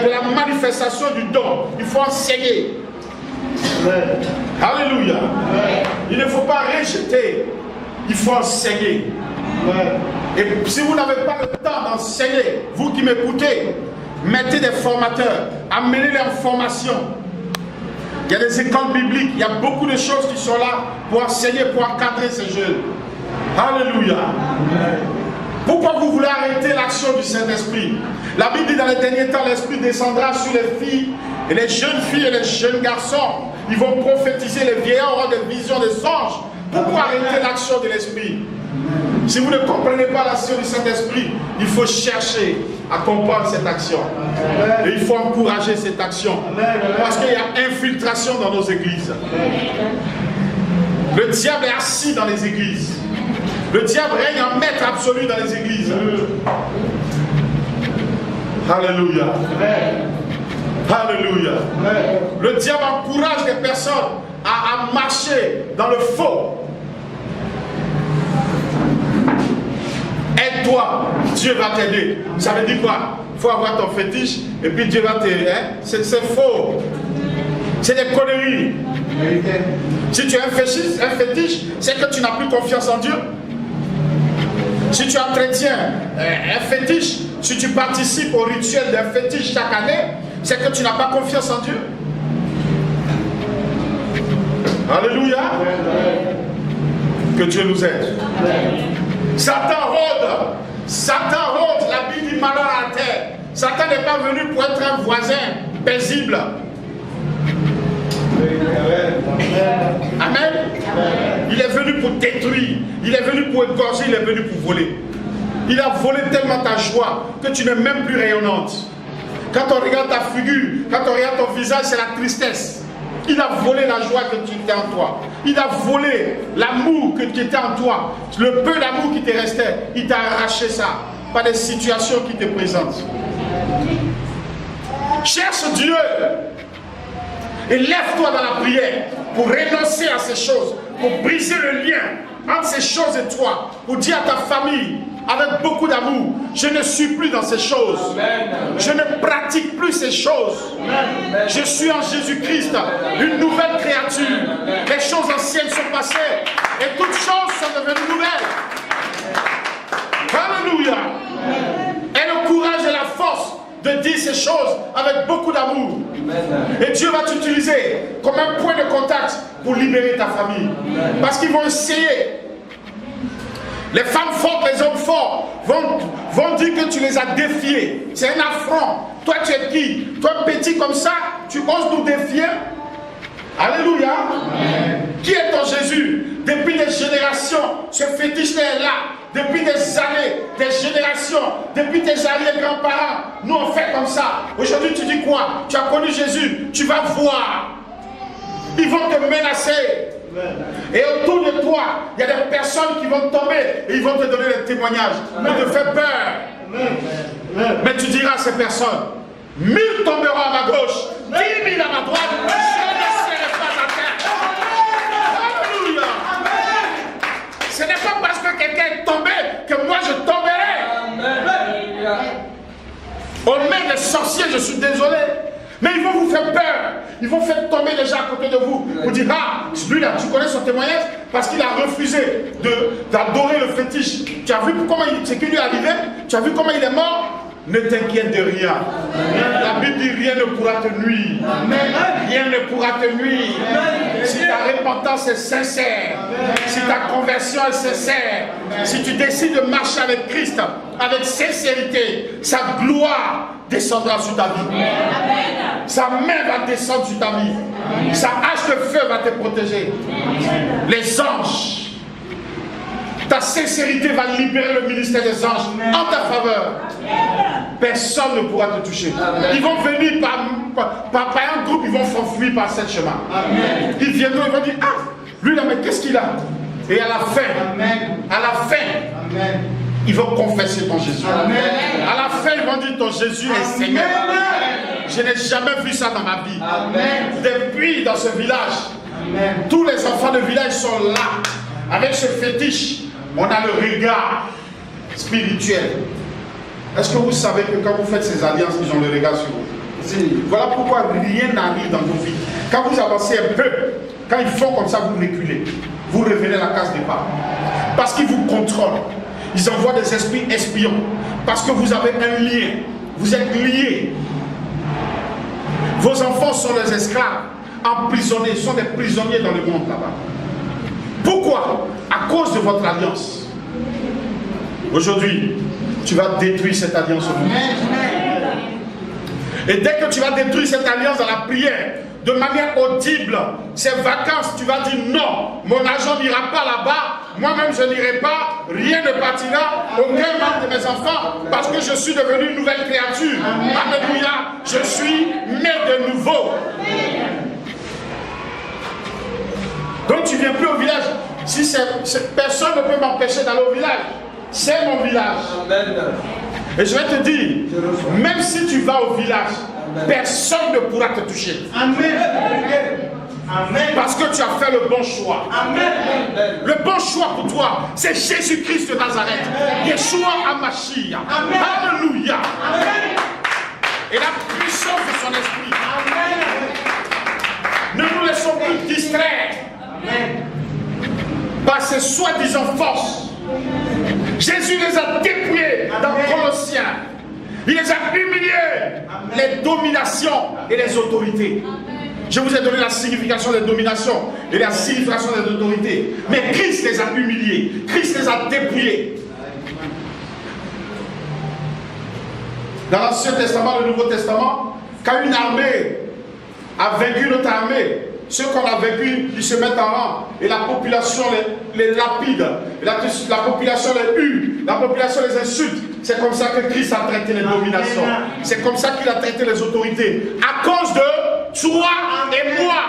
A: de la manifestation du don. Il faut enseigner. Alléluia. Il ne faut pas rejeter, il faut enseigner. Et si vous n'avez pas le temps d'enseigner, vous qui m'écoutez, mettez des formateurs, amenez-les en formation. Il y a des écoles bibliques, il y a beaucoup de choses qui sont là pour enseigner, pour encadrer ces jeunes. Alléluia. Pourquoi vous voulez arrêter l'action du Saint-Esprit? La Bible dit dans les derniers temps, l'Esprit descendra sur les filles, et les jeunes filles et les jeunes garçons. Ils vont prophétiser, les vieillards auront des visions des anges. Pourquoi arrêter l'action de l'Esprit? Si vous ne comprenez pas l'action du Saint-Esprit, il faut chercher à comprendre cette action. Et il faut encourager cette action. Parce qu'il y a infiltration dans nos églises. Le diable est assis dans les églises. Le diable règne en maître absolu dans les églises. Alléluia. Alléluia. Le diable encourage les personnes à marcher dans le faux. Aide-toi, Dieu va t'aider. Ça veut dire quoi? Il faut avoir ton fétiche et puis Dieu va t'aider. C'est faux. C'est des conneries. Si tu as un fétiche, c'est que tu n'as plus confiance en Dieu. Si tu entretiens un fétiche, si tu participes au rituel d'un fétiche chaque année, c'est que tu n'as pas confiance en Dieu. Alléluia. Que Dieu nous aide. Satan rôde, la Bible dit malheur à terre. Satan n'est pas venu pour être un voisin paisible. Amen. Il est venu pour détruire, il est venu pour égorger, il est venu pour voler. Il a volé tellement ta joie que tu n'es même plus rayonnante. Quand on regarde ta figure, quand on regarde ton visage, c'est la tristesse. Il a volé la joie qui était en toi. Il a volé l'amour qui était en toi. Le peu d'amour qui te restait, il t'a arraché ça par des situations qui te présentent. Cherche Dieu et lève-toi dans la prière pour renoncer à ces choses, pour briser le lien entre ces choses et toi, pour dire à ta famille avec beaucoup d'amour, je ne suis plus dans ces choses. Je ne pratique plus ces choses. Je suis en Jésus-Christ, une nouvelle créature. Les choses anciennes sont passées et toutes choses sont devenues nouvelles. Alléluia. Et le courage et la force de dire ces choses avec beaucoup d'amour. Et Dieu va t'utiliser comme un point de contact pour libérer ta famille. Parce qu'ils vont essayer. Les femmes fortes, les hommes forts vont dire que tu les as défiés. C'est un affront. Toi, tu es qui? Toi, petit comme ça, tu oses nous défier? Alléluia. Amen. Qui est ton Jésus? Depuis des générations, ce fétiche est là. Depuis des années, des générations, depuis tes arrière-grands-parents, nous on fait comme ça. Aujourd'hui, tu dis quoi? Tu as connu Jésus, tu vas voir. Ils vont te menacer. Et autour de toi, il y a des personnes qui vont tomber et ils vont te donner des témoignages pour te faire peur. Mais tu diras à ces personnes, 1000 tomberont à ma gauche, 10 000 à ma droite, je ne serai pas à terre. Alléluia. Ce n'est pas parce que quelqu'un est tombé que moi je tomberai. Aux mains des sorciers, je suis désolé. Mais ils vont vous faire peur. Ils vont faire tomber les gens à côté de vous. Vous dire, ah, celui-là, tu connais son témoignage parce qu'il a refusé d'adorer le fétiche. Tu as vu comment ce qui lui est arrivé? Tu as vu comment il est mort? Ne t'inquiète de rien. La Bible dit rien ne pourra te nuire. Rien ne pourra te nuire. Si ta repentance est sincère, si ta conversion est sincère, si tu décides de marcher avec Christ, avec sincérité, sa gloire descendra sur ta vie. Sa main va descendre sur ta vie. Sa hache de feu va te protéger. Les anges, ta sincérité va libérer le ministère des anges en ta faveur. Personne ne pourra te toucher. Ils vont venir par un groupe, ils vont s'enfuir par ce chemin. Ils viendront, ils vont dire, ah, lui là, mais qu'est-ce qu'il a? Et à la fin, ils vont confesser ton Jésus. À la fin, ils vont dire, ton Jésus est Seigneur. Je n'ai jamais vu ça dans ma vie. Depuis, dans ce village, tous les enfants de village sont là, avec ce fétiche. On a le regard spirituel. Est-ce que vous savez que quand vous faites ces alliances, ils ont le regard sur vous? Voilà pourquoi rien n'arrive dans vos vies. Quand vous avancez un peu, quand ils font comme ça, vous reculez. Vous revenez à la case départ. Parce qu'ils vous contrôlent. Ils envoient des esprits espions. Parce que vous avez un lien. Vous êtes liés. Vos enfants sont des esclaves, emprisonnés, sont des prisonniers dans le monde là-bas. Pourquoi? À cause de votre alliance. Aujourd'hui, tu vas détruire cette alliance au monde. Et dès que tu vas détruire cette alliance dans la prière, de manière audible, ces vacances, tu vas dire non, mon argent n'ira pas là-bas, moi-même je n'irai pas, rien ne partira, aucun membre de mes enfants, parce que je suis devenu une nouvelle créature. Alléluia, je suis né de nouveau. Donc tu ne viens plus au village. Si personne ne peut m'empêcher d'aller au village, c'est mon village. Et je vais te dire, même si tu vas au village, personne ne pourra te toucher. Parce que tu as fait le bon choix. Le bon choix pour toi, c'est Jésus-Christ de Nazareth. Yeshua HaMashiach. Alléluia. Et la puissance de son esprit. Ne nous laissons plus distraire par ces soi-disant forces. Jésus les a dépouillés dans Colossiens. Il les a humiliés, les dominations et les autorités. Je vous ai donné la signification des dominations et la signification des autorités. Mais Christ les a humiliés. Christ les a dépouillés. Dans l'Ancien Testament, le Nouveau Testament, quand une armée a vaincu une autre armée, ceux qu'on a vaincu, ils se mettent en rang. Et la population les lapide. La population les hue. La population les insulte. C'est comme ça que Christ a traité les dominations. C'est comme ça qu'il a traité les autorités. À cause de toi et moi.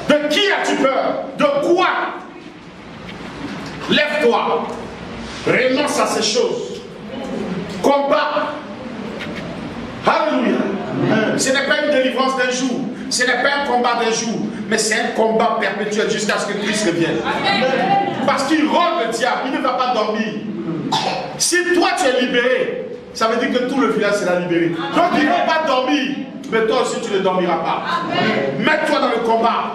A: De qui as-tu peur? De quoi? Lève-toi. Renonce à ces choses. Combat. Alléluia. Ce n'est pas une délivrance d'un jour. Ce n'est pas un combat d'un jour. Mais c'est un combat perpétuel jusqu'à ce que Christ revienne. Parce qu'il rôde le diable. Il ne va pas dormir. Si toi tu es libéré, ça veut dire que tout le village sera libéré. Donc il ne va pas dormir. Mais toi aussi tu ne dormiras pas. Mets-toi dans le combat.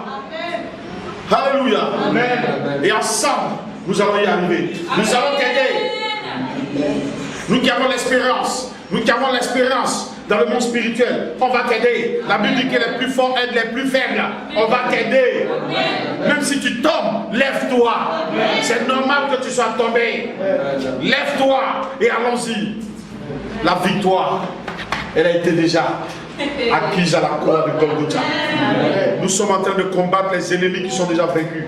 A: Alléluia. Et ensemble, nous allons y arriver. Nous allons t'aider. Nous qui avons l'espérance. Nous qui avons l'espérance dans le monde spirituel, on va t'aider. La Bible dit que les plus forts aident les plus faibles. On va t'aider. Même si tu tombes, lève-toi. C'est normal que tu sois tombé. Lève-toi et allons-y. La victoire, elle a été déjà acquise à la croix de Golgotha. Nous sommes en train de combattre les ennemis qui sont déjà vaincus.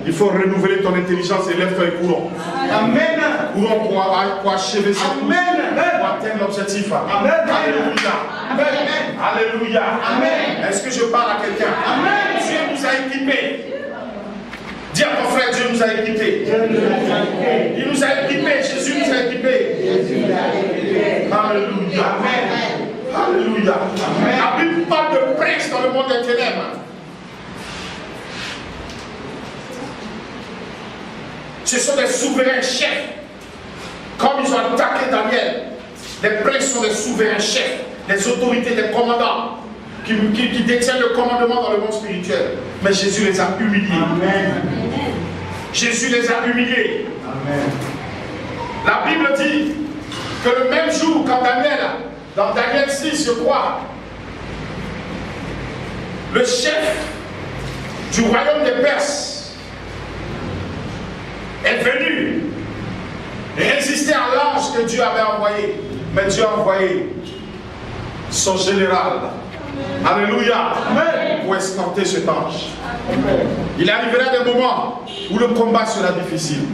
A: Il faut renouveler ton intelligence et lève-toi et courons. Amen. Courons pour achever cette course, pour atteindre l'objectif. Alléluia. Alléluia. Est-ce que je parle à quelqu'un? Dieu nous a équipés. Dis à ton frère, Dieu nous a équipés. Il nous a équipés. Jésus nous a équipés. Alléluia. Alléluia. La Bible parle de prince dans le monde des ténèbres. Ce sont des souverains chefs. Comme ils ont attaqué Daniel, les princes sont des souverains chefs, des autorités, des commandants qui détiennent le commandement dans le monde spirituel. Mais Jésus les a humiliés. Amen. Jésus les a humiliés. Amen. La Bible dit que le même jour, quand Daniel, dans Daniel 6, je crois, le chef du royaume des Perses est venu résister à l'ange que Dieu avait envoyé. Mais Dieu a envoyé son général. Alléluia. Pour escorter cet ange. Il arrivera des moments où le combat sera difficile.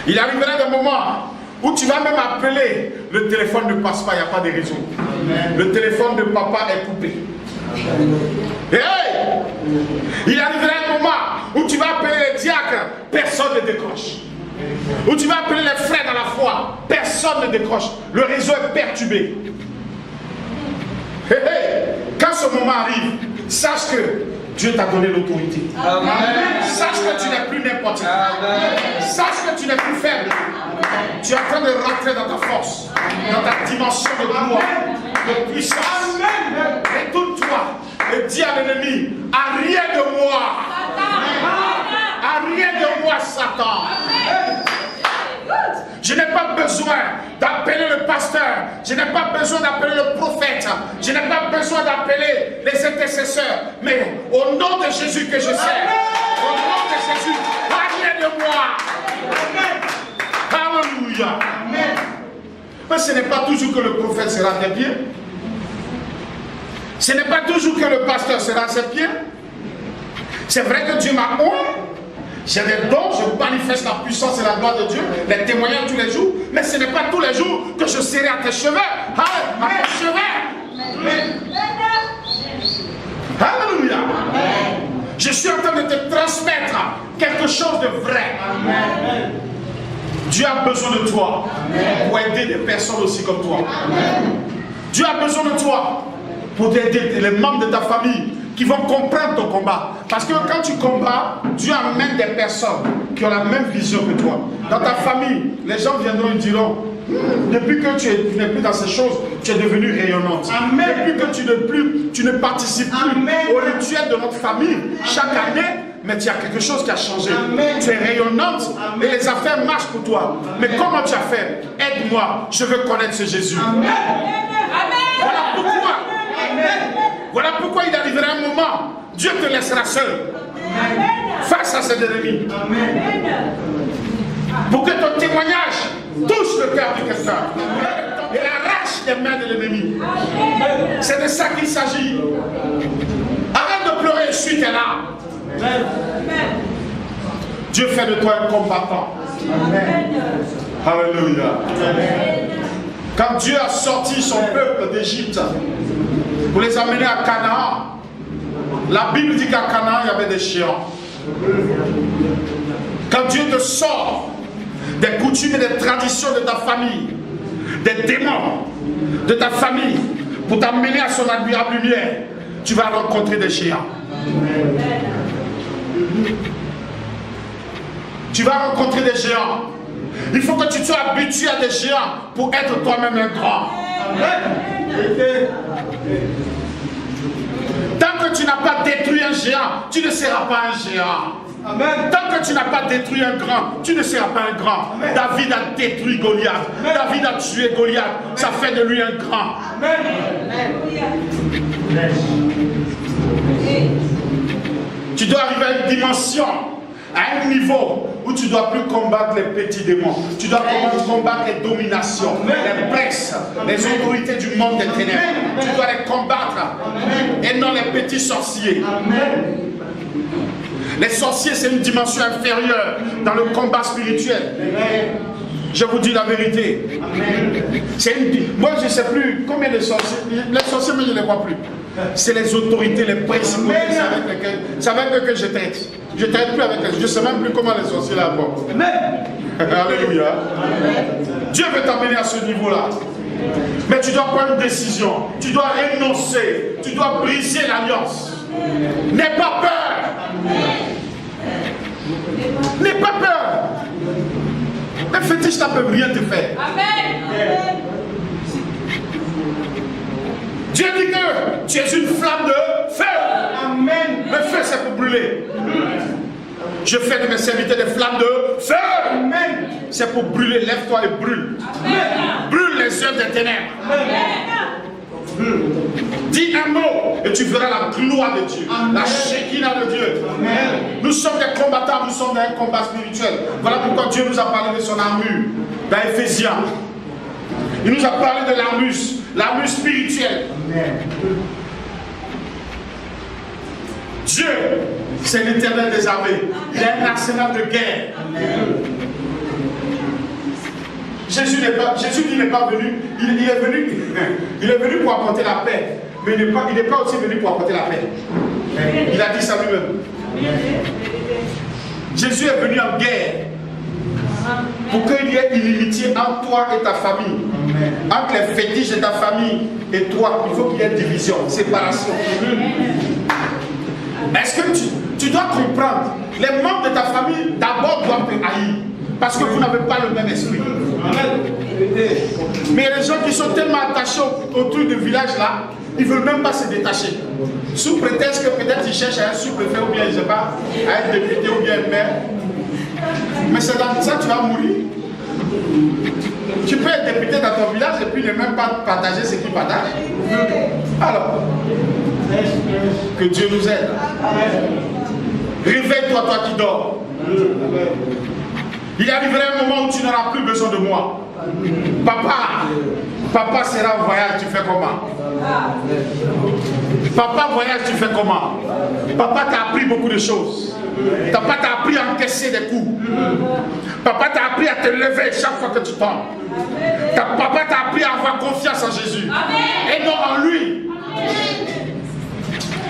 A: Il arrivera des moments où tu vas même appeler, le téléphone ne passe pas, il n'y a pas de réseau. Le téléphone de papa est coupé. Hey! Il arrivera un moment où tu vas appeler les diacres, personne ne décroche. Où tu vas appeler les frères dans la foi, personne ne décroche. Le réseau est perturbé. Hey, hey. Quand ce moment arrive, sache que Dieu t'a donné l'autorité. Sache que tu n'es plus n'importe qui. Sache que tu n'es plus faible. Tu es en train de rentrer dans ta force, dans ta dimension de gloire, de puissance. Retourne-toi et dis à l'ennemi, à rien de moi. À rien de moi, Satan. Je n'ai pas besoin d'appeler le pasteur. Je n'ai pas besoin d'appeler le prophète. Je n'ai pas besoin d'appeler les intercesseurs. Mais au nom de Jésus que je sers, au nom de Jésus, à rien de moi. Alléluia. Mais ce n'est pas toujours que le prophète sera à tes pieds. Ce n'est pas toujours que le pasteur sera à ses pieds. C'est vrai que Dieu m'a honte. J'ai des dons, je manifeste la puissance et la gloire de Dieu, les témoignages tous les jours, mais ce n'est pas tous les jours que je serai à tes cheveux. À tes cheveux. Alléluia. Je suis en train de te transmettre quelque chose de vrai. Amen. Dieu a besoin de toi pour aider des personnes aussi comme toi. Dieu a besoin de toi pour aider les membres de ta famille qui vont comprendre ton combat. Parce que quand tu combats, Dieu amène des personnes qui ont la même vision que toi. Dans ta famille, les gens viendront et diront, depuis que tu n'es plus dans ces choses, tu es devenue rayonnante. Amen. Depuis que tu ne participes plus au rituel de notre famille, chaque année, mais tu as quelque chose qui a changé. Amen. Tu es rayonnante. Amen. Et les affaires marchent pour toi. Amen. Mais comment tu as fait? Aide-moi, je veux connaître ce Jésus. Amen. Voilà pourquoi. Amen. Voilà pourquoi il arrivera un moment, Dieu te laissera seul face à ses ennemis. Amen. Pour que ton témoignage touche le cœur de quelqu'un et arrache les mains de l'ennemi. C'est de ça qu'il s'agit. Arrête de pleurer, suis tes larmes. Dieu fait de toi un combattant. Amen. Alléluia. Quand Dieu a sorti son peuple d'Égypte pour les amener à Canaan, la Bible dit qu'à Canaan il y avait des géants. Quand Dieu te sort des coutumes et des traditions de ta famille, des démons de ta famille, pour t'amener à son admirable lumière, tu vas rencontrer des géants. Tu vas rencontrer des géants. Il faut que tu sois habitué à des géants pour être toi-même un grand. Tant que tu n'as pas détruit un géant, tu ne seras pas un géant. Amen. Tant que tu n'as pas détruit un grand, tu ne seras pas un grand. Amen. David a détruit Goliath. Amen. David a tué Goliath. Ça fait de lui un grand. Amen. Tu dois arriver à une dimension, à un niveau où tu ne dois plus combattre les petits démons. Tu dois combattre les dominations, les presses, les autorités du monde des ténèbres. Tu dois les combattre et non les petits sorciers. Amen. Les sorciers, c'est une dimension inférieure dans le combat spirituel. Je vous dis la vérité. Moi, je ne sais plus combien de sorciers. Les sorciers, mais je ne les vois plus. C'est les autorités, les principautés. C'est avec eux que je traite. Je ne traite plus avec eux. Je ne sais même plus comment les sorciers l'abordent. Alléluia. Dieu veut t'amener à ce niveau-là. Mais tu dois prendre une décision. Tu dois renoncer. Tu dois briser l'alliance. N'aie pas peur. N'aie pas peur. Les fétiches ne peuvent rien te faire. Amen. Dieu dit que tu es une flamme de feu. Amen. Le feu, c'est pour brûler. Je fais de mes serviteurs des flammes de feu. Amen. C'est pour brûler. Lève-toi et brûle. Amen. Brûle les œuvres des ténèbres. Amen. Dis un mot et tu verras la gloire de Dieu. Amen. La Shekinah de Dieu. Amen. Nous sommes des combattants, nous sommes dans un combat spirituel. Voilà pourquoi Dieu nous a parlé de son armure dans Éphésiens. Il nous a parlé de l'armure spirituelle. Amen. Dieu, c'est l'Éternel des armées. Il a un arsenal de guerre. Amen. Jésus n'est pas venu, il est venu pour apporter la paix, mais il n'est pas aussi venu pour apporter la paix. Il a dit ça lui-même. Jésus est venu en guerre pour qu'il y ait une inimitié entre toi et ta famille, entre les fétiches de ta famille et toi. Il faut qu'il y ait division, séparation. Est-ce que tu dois comprendre, les membres de ta famille d'abord doivent te haïr parce que vous n'avez pas le même esprit. Mais il y a des gens qui sont tellement attachés autour du village là, ils ne veulent même pas se détacher. Sous prétexte que peut-être ils cherchent à un sous-préfet ou bien, je ne sais pas, à être député ou bien maire. Mais c'est dans ça que tu vas mourir. Tu peux être député dans ton village et puis ne même pas partager ce qu'ils partagent. Alors, que Dieu nous aide. Réveille-toi, toi qui dors. Il arrivera un moment où tu n'auras plus besoin de moi. Papa sera en voyage, tu fais comment? Papa voyage, tu fais comment? Papa t'a appris beaucoup de choses. Papa t'a appris à encaisser des coups. Papa t'a appris à te lever chaque fois que tu tombes. Papa t'a appris à avoir confiance en Jésus. Et non en lui.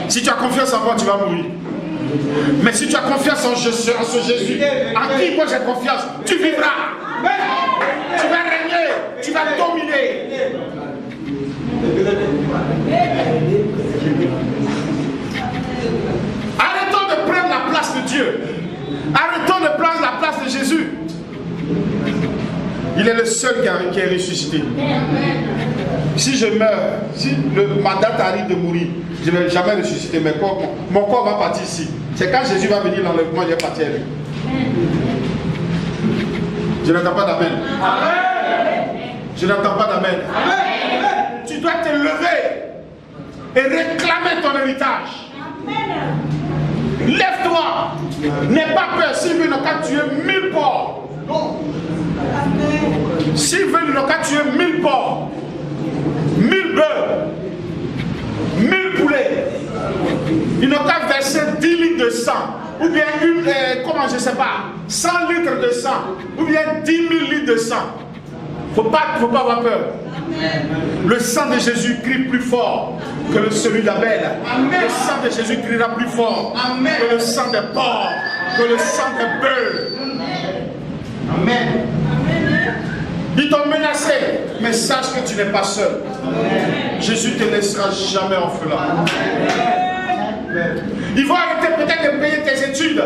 A: Si tu as confiance en moi, tu vas mourir. Mais si tu as confiance en ce Jésus, en qui moi j'ai confiance, tu vivras. Tu vas régner, tu vas dominer. Arrêtons de prendre la place de Dieu. Arrêtons de prendre la place de Jésus. Il est le seul qui est ressuscité. Si je meurs, si ma date arrive de mourir, je ne vais jamais ressusciter. Mais mon corps va partir ici. C'est quand Jésus va venir l'enlèvement, il est parti à lui. Je n'entends pas d'amen. Je n'entends pas d'amen. Tu dois te lever et réclamer ton héritage. Lève-toi. N'aie pas peur. S'il veut, il n'a qu'à tuer 1000 porcs. S'il veut, il n'a qu'à tuer 1000 porcs, 1000 bœufs, 1000 poulets. Il n'a qu'à verser 10 litres de sang. Ou bien comment je ne sais pas, 100 litres de sang. Ou bien 10 000 litres de sang. Il ne faut pas avoir peur. Le sang de Jésus crie plus fort que celui d'Abel. Le sang de Jésus criera plus fort que le sang des porcs, que le sang des bœufs. Amen. Ils t'ont menacé, mais sache que tu n'es pas seul. Jésus ne te laissera jamais orphelin. Ils vont arrêter peut-être de payer tes études,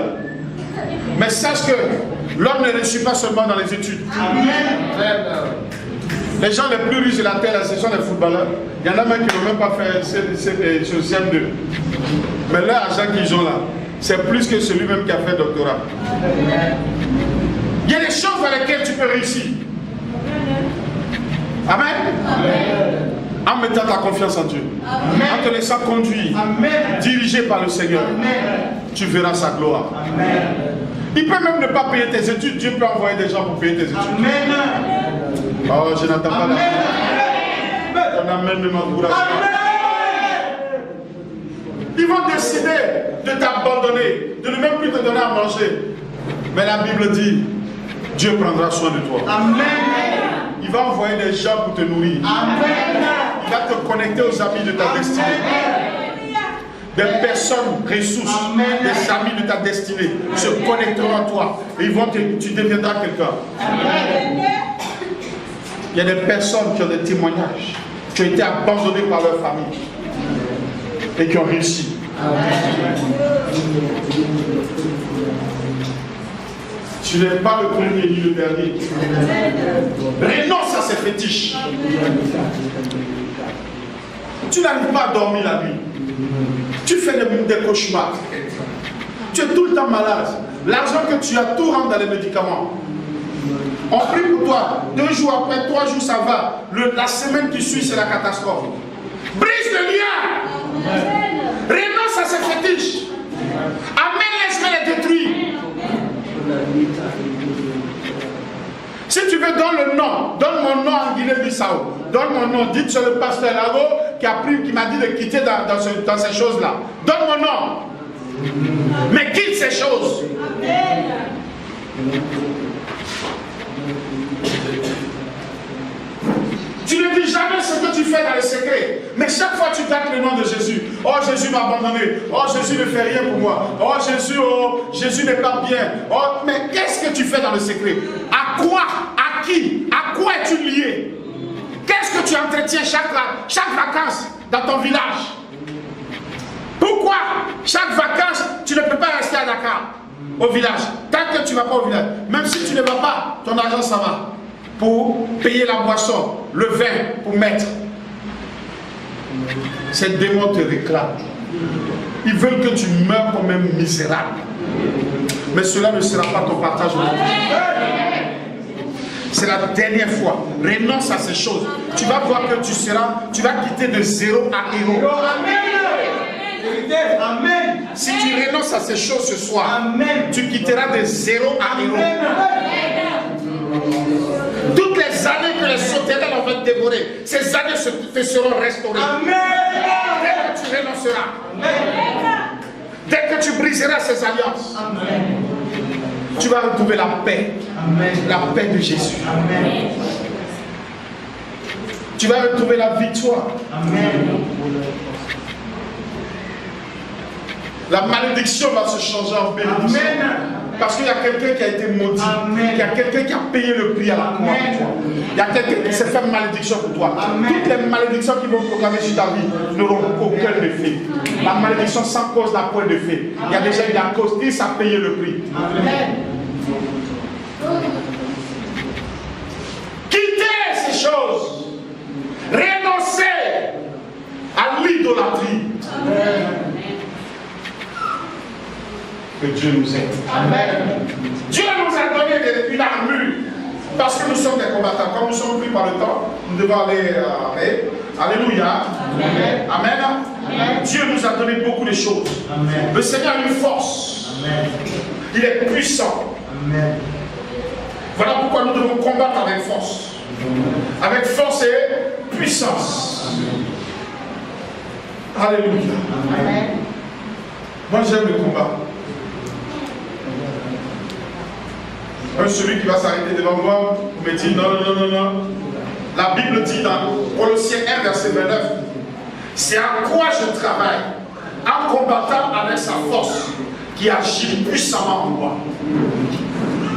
A: mais sache que l'homme ne réussit pas seulement dans les études. Les gens les plus riches de la terre, ce sont les footballeurs. Il y en a même qui n'ont même pas fait CM2. Mais l'argent qu'ils ont là, c'est plus que celui-même qui a fait doctorat. Il y a des choses dans lesquelles tu peux réussir. Amen. En mettant ta confiance en Dieu. En te laissant conduire, dirigé par le Seigneur, tu verras sa gloire. Il peut même ne pas payer tes études. Dieu peut envoyer des gens pour payer tes études. Oh, je n'entends pas la ton amen ne m'encourage pas. Ils vont décider de t'abandonner, de ne même plus te donner à manger. Mais la Bible dit, Dieu prendra soin de toi. Amen. Il va envoyer des gens pour te nourrir. Amen. Il va te connecter aux amis de ta destinée. Des personnes ressources, des amis de ta destinée se connecteront à toi. Et tu deviendras quelqu'un. Il y a des personnes qui ont des témoignages, qui ont été abandonnées par leur famille et qui ont réussi. Tu n'es pas le premier ni le dernier. Renonce à ces fétiches. Tu n'arrives pas à dormir la nuit. Tu fais des cauchemars. Tu es tout le temps malade. L'argent que tu as, tout rentre dans les médicaments. On prie pour toi. 2 jours après, 3 jours, ça va. La semaine qui suit, c'est la catastrophe. Brise le lien. Renonce à ces fétiches. Amen, laisse-moi les détruire. Si tu veux, donne le nom. Donne mon nom en Guinée-Bissau. Donne mon nom. Dites sur le pasteur Lago qui m'a dit de quitter dans ces choses-là. Donne mon nom. Mais quitte ces choses. Tu ne dis jamais ce que tu fais dans le secret. Mais chaque fois tu tapes le nom de Jésus. Oh, Jésus m'a abandonné. Oh, Jésus ne fait rien pour moi. Oh, Jésus n'est pas bien. Oh, mais qu'est-ce que tu fais dans le secret? À quoi? À qui? À quoi es-tu lié? Qu'est-ce que tu entretiens chaque vacances dans ton village? Pourquoi chaque vacances tu ne peux pas rester à Dakar, au village? Tant que tu ne vas pas au village, même si tu ne vas pas, ton argent ça va. Pour payer la boisson, le vin, pour mettre. Ces démons te réclament. Ils veulent que tu meurs comme un misérable. Mais cela ne sera pas ton partage aujourd'hui. C'est la dernière fois. Renonce à ces choses. Tu vas voir que tu vas quitter de 0 à 1.
B: Amen.
A: Si tu renonces à ces choses ce soir, amen, tu quitteras de 0 à 1. Toutes les années que les sauterelles vont te dévorer, ces années te seront restaurées. Amen. Dès que tu renonceras, amen, dès que tu briseras ces alliances, amen, tu vas retrouver la paix. Amen. La paix de Jésus. Amen. Tu vas retrouver la victoire. Amen. La malédiction va se changer en bénédiction. Amen. Parce qu'il y a quelqu'un qui a été maudit. Amen. Il y a quelqu'un qui a payé le prix à la croix pour toi. Il y a quelqu'un qui s'est fait malédiction pour toi. Amen. Toutes les malédictions qui vont proclamer sur ta vie n'auront aucun effet. La malédiction sans cause n'a point d'effet. Il y a déjà eu la cause. Il a payé le prix. Amen. Quittez ces choses. Renoncez à l'idolâtrie. Que Dieu nous aide. Amen. Dieu nous a donné une armure parce que nous sommes des combattants. Comme nous sommes pris par le temps, nous devons aller. Alléluia. Amen. Amen. Amen. Dieu nous a donné beaucoup de choses. Amen. Le Seigneur a une force. Amen. Il est puissant. Amen. Voilà pourquoi nous devons combattre avec force. Amen. Avec force et puissance. Amen. Alléluia. Amen. Moi j'aime le combat. Celui qui va s'arrêter devant moi me dit non. La Bible dit dans Colossiens 1 verset 29, c'est à quoi je travaille en combattant avec sa force qui agit puissamment en moi.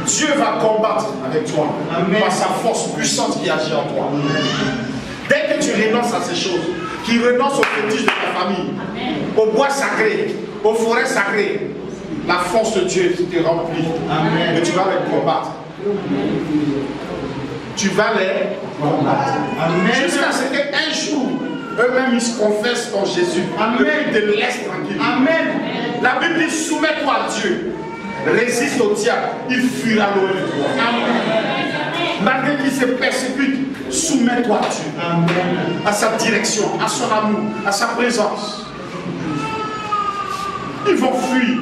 A: Dieu va combattre avec toi. Amen. Par sa force puissante qui agit en toi. Amen. Dès que tu renonces à ces choses, qui renonce aux fétiches de ta famille, amen, au bois sacré, aux forêts sacrées, la force de Dieu te remplit. Amen. Et tu vas les combattre. Tu vas les combattre. Jusqu'à ce qu'un jour, eux-mêmes ils se confessent en Jésus. Amen. Et te laissent tranquille. Amen. La Bible dit soumets-toi à Dieu. Résiste au diable. Il fuira loin de toi. Amen. Malgré qu'il se persécute, soumets-toi à Dieu. Amen. À sa direction, à son amour, à sa présence. Ils vont fuir.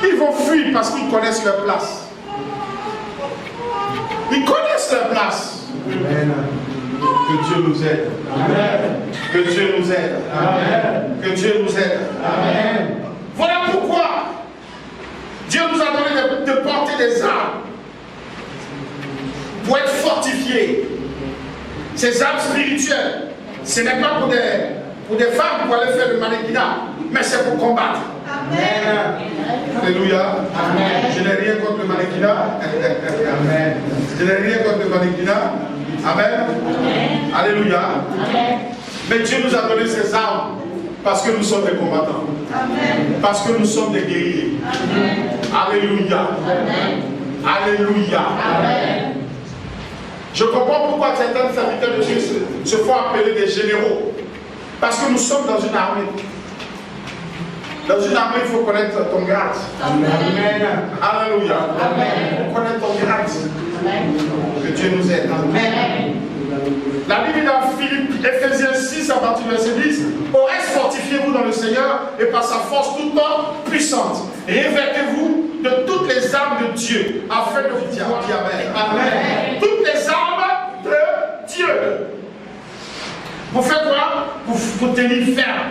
A: Ils vont fuir parce qu'ils connaissent leur place. Ils connaissent leur place. Amen. Que Dieu nous aide. Amen. Que Dieu nous aide. Amen. Que Dieu nous aide. Amen. Voilà pourquoi Dieu nous a donné de porter des armes pour être fortifiés. Ces armes spirituelles, ce n'est pas pour des femmes pour aller faire le mannequinat, mais c'est pour combattre. Amen. Alléluia. Amen. Je n'ai rien contre le mannequinat. Amen. Je n'ai rien contre le mannequinat. Amen. Amen. Alléluia. Amen. Mais Dieu nous a donné ces armes parce que nous sommes des combattants. Amen. Parce que nous sommes des guerriers. Amen. Alléluia. Amen. Alléluia. Amen. Je comprends pourquoi certains serviteurs de Dieu se font appeler des généraux. Parce que nous sommes dans une armée. Dans une armée, il faut connaître ton grade. Amen. Alléluia. Amen. Il faut connaître ton grade. Amen. Que Dieu nous aide. Amen. La Bible dans Philippiens, Ephésiens 6, à partir du verset 10, au reste, fortifiez-vous dans le Seigneur et par sa force toute puissante. Revêtez-vous de toutes les armes de Dieu, afin de vous dire Amen. Toutes les armes de Dieu. Vous faites quoi? Vous tenir ferme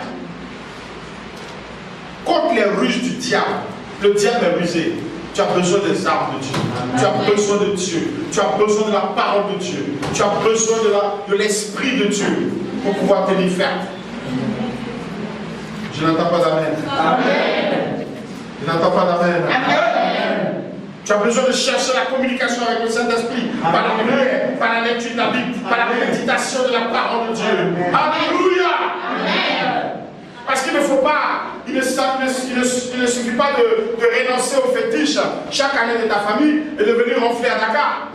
A: contre les ruses du diable. Le diable est rusé. Tu as besoin des armes de Dieu. Tu as besoin de Dieu. Tu as besoin de la parole de Dieu. Tu as besoin de l'esprit de Dieu pour pouvoir tenir ferme. Je n'entends pas d'amen. Amen. Je n'entends pas d'amen. Amen. Tu as besoin de chercher la communication avec le Saint-Esprit par la prière, par la lecture de la Bible, par la méditation de la parole de Dieu. Alléluia. Amen. Parce qu'il ne faut pas, il ne suffit pas de renoncer au fétiche chaque année de ta famille et de venir ronfler à Dakar.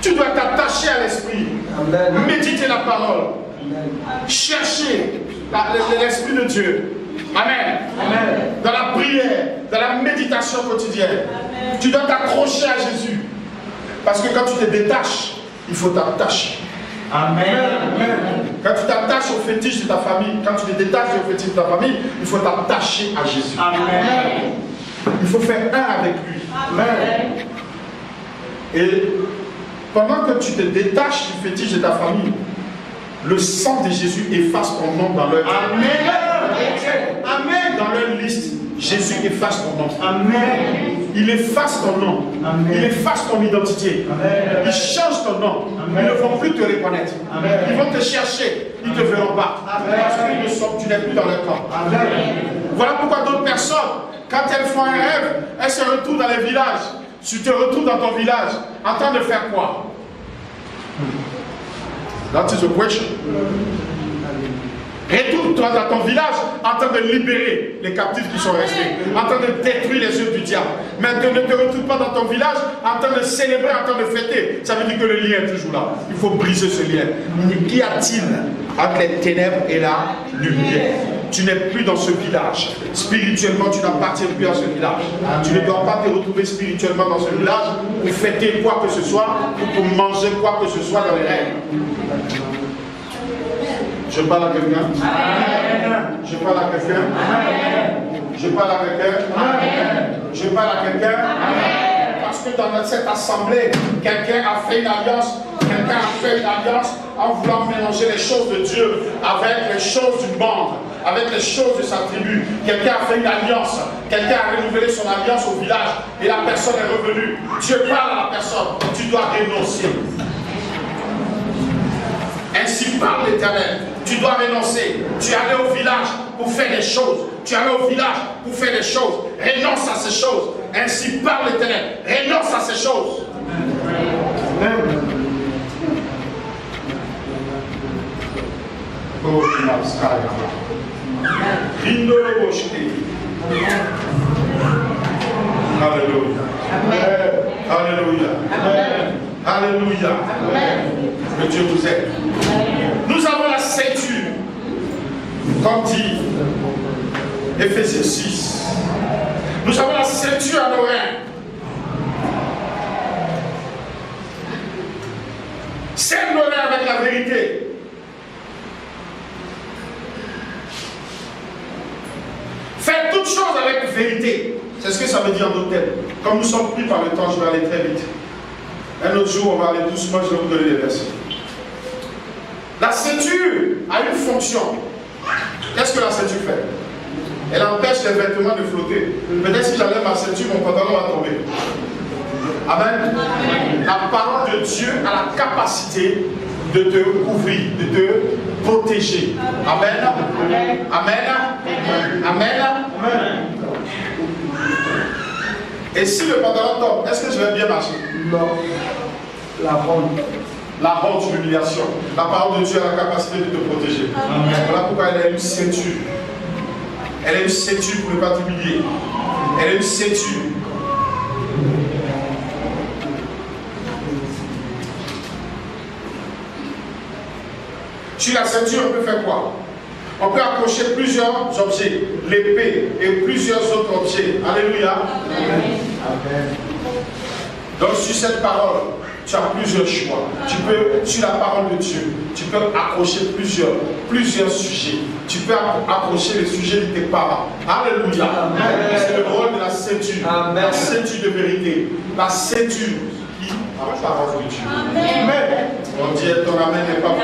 A: Tu dois t'attacher à l'esprit, méditer la parole, chercher l'esprit de Dieu. Amen. Amen. Dans la prière, dans la méditation quotidienne. Amen. Tu dois t'accrocher à Jésus. Parce que quand tu te détaches, il faut t'attacher. Amen. Amen. Quand tu t'attaches au fétiche de ta famille, quand tu te détaches au fétiche de ta famille, il faut t'attacher à Jésus. Amen. Il faut faire un avec lui. Amen. Et pendant que tu te détaches du fétiche de ta famille, le sang de Jésus efface ton nom dans leur liste. Amen. Amen. Dans leur liste, Jésus efface ton nom. Amen. Il efface ton nom. Amen. Il efface ton identité. Amen. Il change ton nom. Amen. Ils ne vont plus te reconnaître. Amen. Ils vont te chercher. Ils ne te verront pas. Amen. Parce que tu n'es plus dans leur camp. Amen. Voilà pourquoi d'autres personnes, quand elles font un rêve, elles se retrouvent dans les villages. Tu te retrouves dans ton village en train de faire quoi? That is the question. Retourne-toi dans ton village en train de libérer les captifs qui sont restés, en train de détruire les œuvres du diable. Maintenant, ne te retrouve pas dans ton village en train de célébrer, en train de fêter. Ça veut dire que le lien est toujours là. Il faut briser ce lien. Qu'y a-t-il entre les ténèbres et la lumière? Tu n'es plus dans ce village. Spirituellement, tu n'appartiens plus à ce village. Tu ne dois pas te retrouver spirituellement dans ce village pour fêter quoi que ce soit ou pour manger quoi que ce soit dans les règles. Je parle à quelqu'un. Je parle à quelqu'un. Je parle à quelqu'un. Je parle à quelqu'un. Parce que dans cette assemblée, quelqu'un a fait une alliance. Quelqu'un a fait une alliance en voulant mélanger les choses de Dieu avec les choses du monde, avec les choses de sa tribu. Quelqu'un a fait une alliance. Quelqu'un a renouvelé son alliance au village et la personne est revenue. Dieu parle à la personne. Tu dois renoncer. Ainsi parle l'Éternel. Tu dois renoncer. Tu es allé au village pour faire des choses. Tu es allé au village pour faire des choses. Renonce à ces choses. Ainsi parle l'Éternel. Renonce à ces choses. Alléluia. Alléluia. Alléluia. Que Dieu vous aide. Nous avons la ceinture, comme dit Ephésiens 6. Nous avons la ceinture à nos reins. Serre nos reins avec la vérité. Faites toutes choses avec vérité. C'est ce que ça veut dire en d'autres termes. Comme nous sommes pris par le temps, je vais aller très vite. Un autre jour, on va aller doucement, je vais vous donner les versets. La ceinture a une fonction. Qu'est-ce que la ceinture fait? Elle empêche les vêtements de flotter. Peut-être si j'enlève ma ceinture, mon pantalon va tomber. Amen. La parole de Dieu a la capacité de te couvrir, de te protéger. Amen. Amen. Amen. Et si le pantalon tombe, est-ce que je vais bien marcher? Non. La honte. La honte, l'humiliation. La parole de Dieu a la capacité de te protéger. Amen. Voilà pourquoi elle a une ceinture. Elle a une ceinture pour ne pas t'humilier. Elle a une ceinture. Sur la ceinture, on peut faire quoi? On peut accrocher plusieurs objets, l'épée et plusieurs autres objets. Alléluia. Amen. Donc sur cette parole, tu as plusieurs choix. Tu peux, sur la parole de Dieu, tu peux accrocher plusieurs sujets. Tu peux accrocher les sujets de tes parents. Alléluia. C'est le rôle de la ceinture. La ceinture de vérité. La ceinture qui a la parole de Dieu. Amen. On dit ton amen n'est pas fort.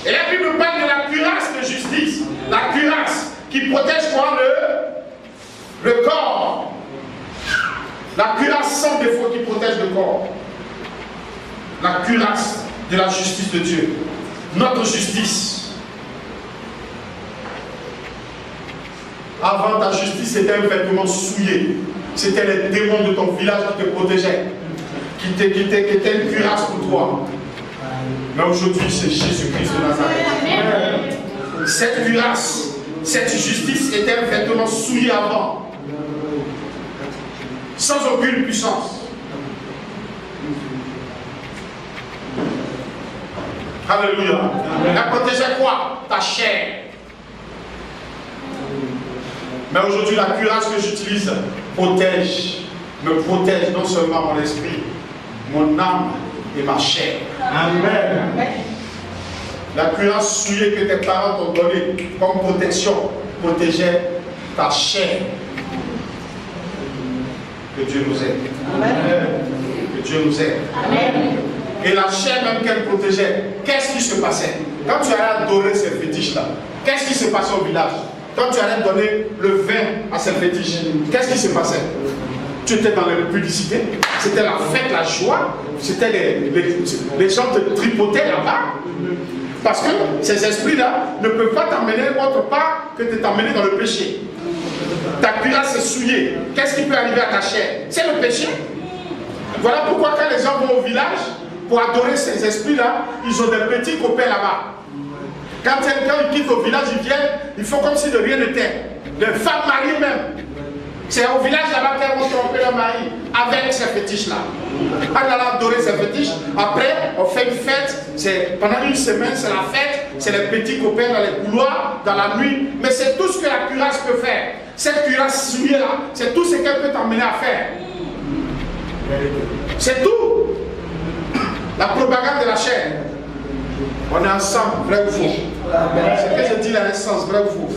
A: Et la Bible parle de la cuirasse de justice. La cuirasse qui protège quoi? Le corps. La cuirasse sans défaut qui protège le corps. La cuirasse de la justice de Dieu. Notre justice. Avant, ta justice était un vêtement souillé. C'était les démons de ton village qui te protégeaient. Qui étaient une cuirasse pour toi. Mais aujourd'hui, c'est Jésus-Christ de Nazareth. Cette cuirasse, cette justice était un vêtement souillé avant. Sans aucune puissance. Alléluia. Elle protégeait quoi? Ta chair. Mais aujourd'hui, la cuirasse que j'utilise me protège non seulement mon esprit, mon âme et ma chair. Amen. La cuirasse souillée que tes parents t'ont donnée comme protection protégeait ta chair. Que Dieu nous aide. Amen. Que Dieu nous aide. Amen. Et la chair même qu'elle protégeait, qu'est-ce qui se passait? Quand tu allais adorer ces fétiches-là, qu'est-ce qui se passait au village? Quand tu allais donner le vin à ces fétiches, qu'est-ce qui se passait? Tu étais dans la publicité, c'était la fête, la joie, c'était les gens te tripotaient là-bas. Parce que ces esprits-là ne peuvent pas t'emmener autre part que de t'emmener dans le péché. Ta cuirasse est souillée. Qu'est-ce qui peut arriver à ta chair? C'est le péché. Voilà pourquoi quand les gens vont au village pour adorer ces esprits-là, ils ont des petits copains là-bas. Quand ils quittent au village, ils viennent, ils font comme si de rien n'était. Les femmes mariées même. C'est au village là-bas qu'elles vont tromper leur mari avec ces fétiches-là. On a adoré ces fétiches. Après, on fait une fête. Pendant une semaine, c'est la fête. C'est les petits copains dans les couloirs, dans la nuit. Mais c'est tout ce que la cuirasse peut faire. Cette cuirasse souillée-là, c'est tout ce qu'elle peut t'emmener à faire. C'est tout. La propagande de la chair. On est ensemble, vrai ou faux? Ce que je dis là a un sens, vrai ou faux?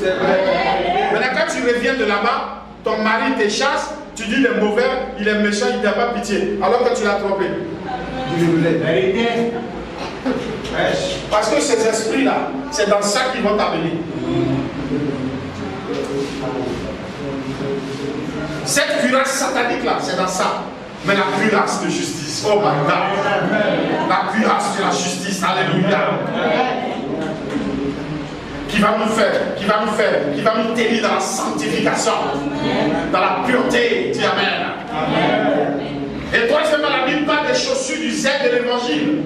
A: Maintenant, quand tu reviens de là-bas, ton mari te chasse, tu dis il est mauvais, il est méchant, il ne t'a pas pitié, alors que tu l'as trompé. Parce que ces esprits-là, c'est dans ça qu'ils vont t'amener. Cette cuirasse satanique-là, c'est dans ça. Mais la cuirasse de justice, oh my God, la cuirasse de la justice, alléluia, qui va nous tenir dans la sanctification, dans la pureté, dis amen. Et troisièmement, la Bible parle des chaussures du zèle de l'évangile.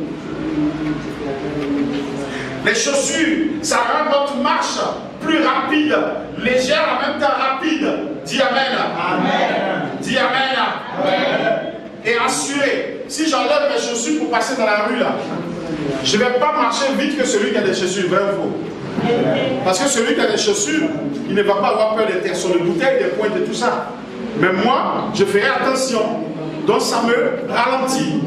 A: Les chaussures, ça rend notre marche plus rapide, légère, en même temps rapide. Dis amen. Amen. Dis amen. Amen. Et assuré, si j'enlève mes chaussures pour passer dans la rue là, je ne vais pas marcher vite que celui qui a des chaussures, vrai ou faux? Parce que celui qui a des chaussures, il ne va pas avoir peur des terres sur les bouteilles, des pointes et tout ça. Mais moi, je ferai attention. Donc ça me ralentit.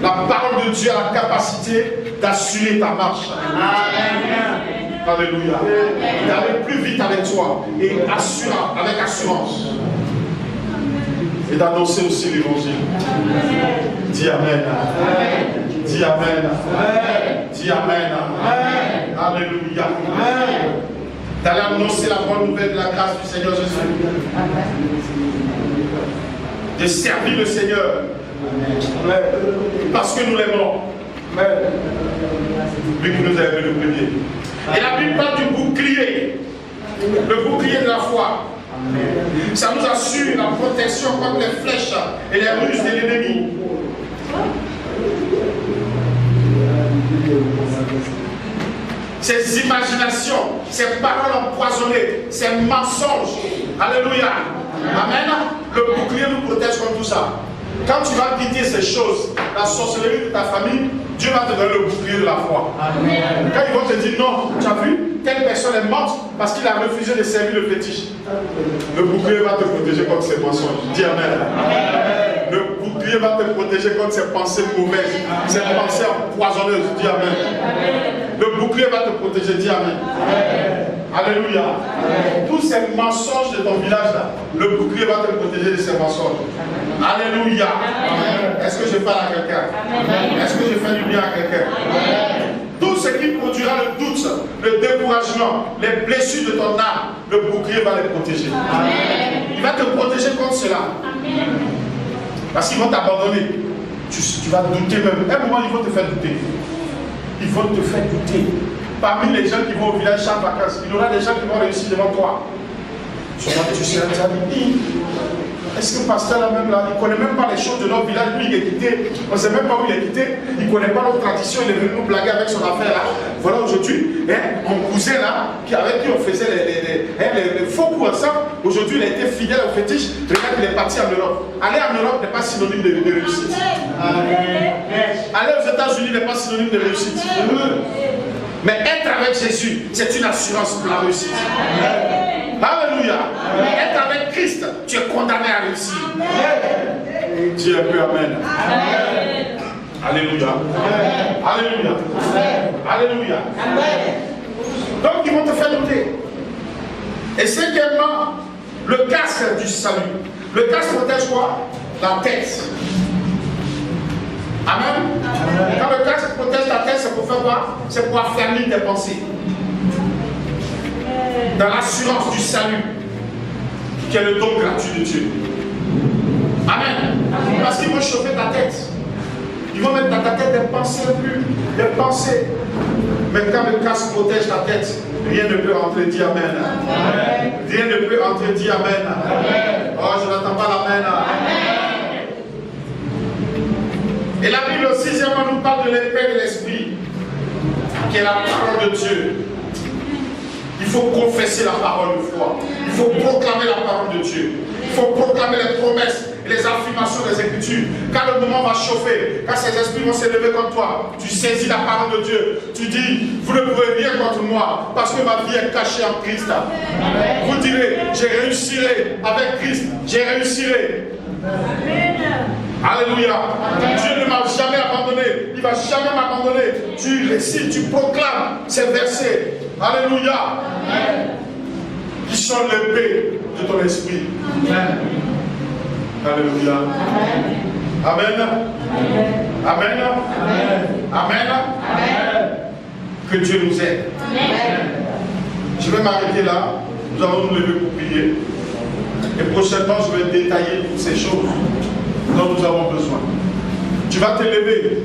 A: La parole de Dieu a la capacité d'assurer ta marche. Amen. Alléluia. D'aller plus vite avec toi et avec assurance. Et d'annoncer aussi l'évangile. Dis amen. Dis amen. Dis amen. Alléluia. D'aller annoncer la bonne nouvelle de la grâce du Seigneur Jésus. De servir le Seigneur. Parce que nous l'aimons. Lui qui nous a aimé le premier. Et la Bible parle du bouclier. Le bouclier de la foi. Ça nous assure la protection contre les flèches et les ruses de l'ennemi. Ces imaginations, ces paroles empoisonnées, ces mensonges. Alléluia. Amen. Le bouclier nous protège contre tout ça. Quand tu vas quitter ces choses, la sorcellerie de ta famille, Dieu va te donner le bouclier de la foi. Amen. Quand ils vont te dire non, tu as vu, telle personne est morte parce qu'il a refusé de servir le fétiche. Le bouclier va te protéger contre ces mensonges. Dis Amen. Amen. Le bouclier va te protéger contre ces pensées mauvaises, ces pensées empoisonneuses. Dis Amen. Amen. Le bouclier va te protéger. Dis Amen. Amen. Alléluia. Amen. Tous ces mensonges de ton village là, le bouclier va te protéger de ces mensonges. Alléluia. Est-ce que je parle à quelqu'un? Est-ce que je fais du bien à quelqu'un? Tout ce qui produira le doute, le découragement, les blessures de ton âme, le bouclier va les protéger. Amen. Il va te protéger contre cela. Amen. Parce qu'ils vont t'abandonner. Tu vas douter même. À un moment, ils vont te faire douter. Ils vont te faire douter. Parmi les gens qui vont au village chaque vacances, il y aura des gens qui vont réussir devant toi. Tu seras dit, est-ce que le pasteur là même là, il ne connaît même pas les choses de notre village, lui il est quitté, on ne sait même pas où il est quitté, il ne connaît pas notre tradition, il est venu nous blaguer avec son affaire là. Voilà aujourd'hui, mon cousin là, avec qui on faisait les faux coups ensemble, aujourd'hui il a été fidèle au fétiche, regarde il est parti en Europe. Aller en Europe n'est pas synonyme de réussite. Aller aux États-Unis n'est pas synonyme de réussite. Mais être avec Jésus, c'est une assurance pour la réussite. Alléluia. Être avec Christ, tu es condamné à réussir. Dis un peu Amen. Alléluia. Alléluia. Alléluia. Donc ils vont te faire douter. Et cinquièmement, le casque du salut. Le casque protège quoi? La tête. Amen. Quand le casque protège la tête, c'est pour faire quoi? C'est pour affermir tes pensées. Dans l'assurance du salut, qui est le don gratuit de Dieu. Amen. Parce qu'ils vont chauffer ta tête. Ils vont mettre dans ta tête des pensées des pensées. Mais quand le casque protège ta tête, rien ne peut entrer. Dis Amen. Rien ne peut entrer. Dis Amen. Oh, je n'entends pas l'Amen. Et la Bible, au 6e, nous parle de l'épée de l'esprit, qui est la parole de Dieu. Il faut confesser la parole de foi. Il faut proclamer la parole de Dieu. Il faut proclamer les promesses et les affirmations des Écritures. Quand le moment va chauffer, quand ces esprits vont s'élever contre toi, tu saisis la parole de Dieu. Tu dis, vous ne pouvez rien contre moi, parce que ma vie est cachée en Christ. Vous direz, je réussirai avec Christ. Je réussirai. Alléluia. Dieu ne m'a jamais abandonné. Il ne va jamais m'abandonner. Tu récites, tu proclames ces versets. Alléluia. Qui sont l'épée de ton esprit. Alléluia. Amen. Amen. Amen. Que Dieu nous aide. Je vais m'arrêter là. Nous allons nous lever pour prier. Et prochainement, je vais détailler toutes ces choses dont nous avons besoin. Tu vas te lever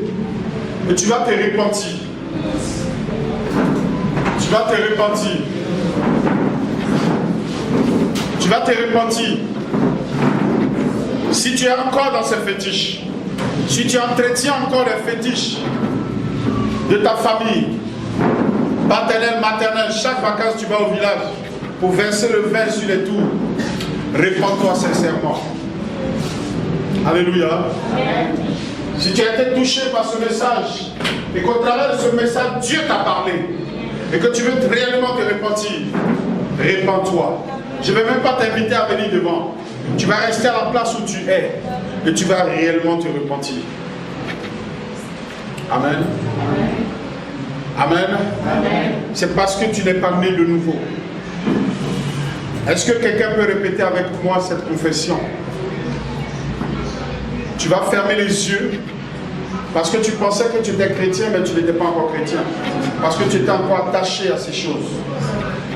A: et tu vas te repentir. Tu vas te repentir. Tu vas te repentir. Si tu es encore dans ces fétiches, si tu entretiens encore les fétiches de ta famille, paternelle, maternelle, chaque vacances tu vas au village pour verser le vin sur les tours, répands-toi sincèrement. Alléluia. Si tu as été touché par ce message et qu'au travers de ce message, Dieu t'a parlé et que tu veux réellement te repentir, répands-toi. Je ne vais même pas t'inviter à venir devant. Tu vas rester à la place où tu es et tu vas réellement te repentir. Amen. Amen. C'est parce que tu n'es pas né de nouveau. Est-ce que quelqu'un peut répéter avec moi cette confession? Tu vas fermer les yeux parce que tu pensais que tu étais chrétien, mais tu n'étais pas encore chrétien. Parce que tu étais encore attaché à ces choses.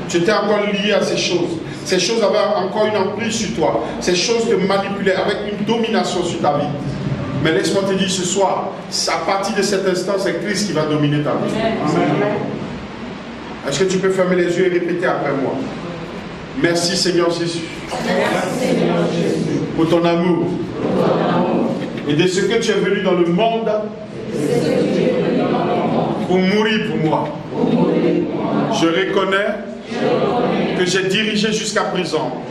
A: Tu étais encore lié à ces choses. Ces choses avaient encore une emprise sur toi. Ces choses te manipulaient avec une domination sur ta vie. Mais laisse-moi te dire ce soir, à partir de cet instant, c'est Christ qui va dominer ta vie. Amen. Est-ce que tu peux fermer les yeux et répéter après moi? Merci Seigneur Jésus. Merci Seigneur Jésus. Pour ton amour. Et de ce que tu es venu dans le monde pour mourir pour moi. Je reconnais que j'ai dirigé jusqu'à présent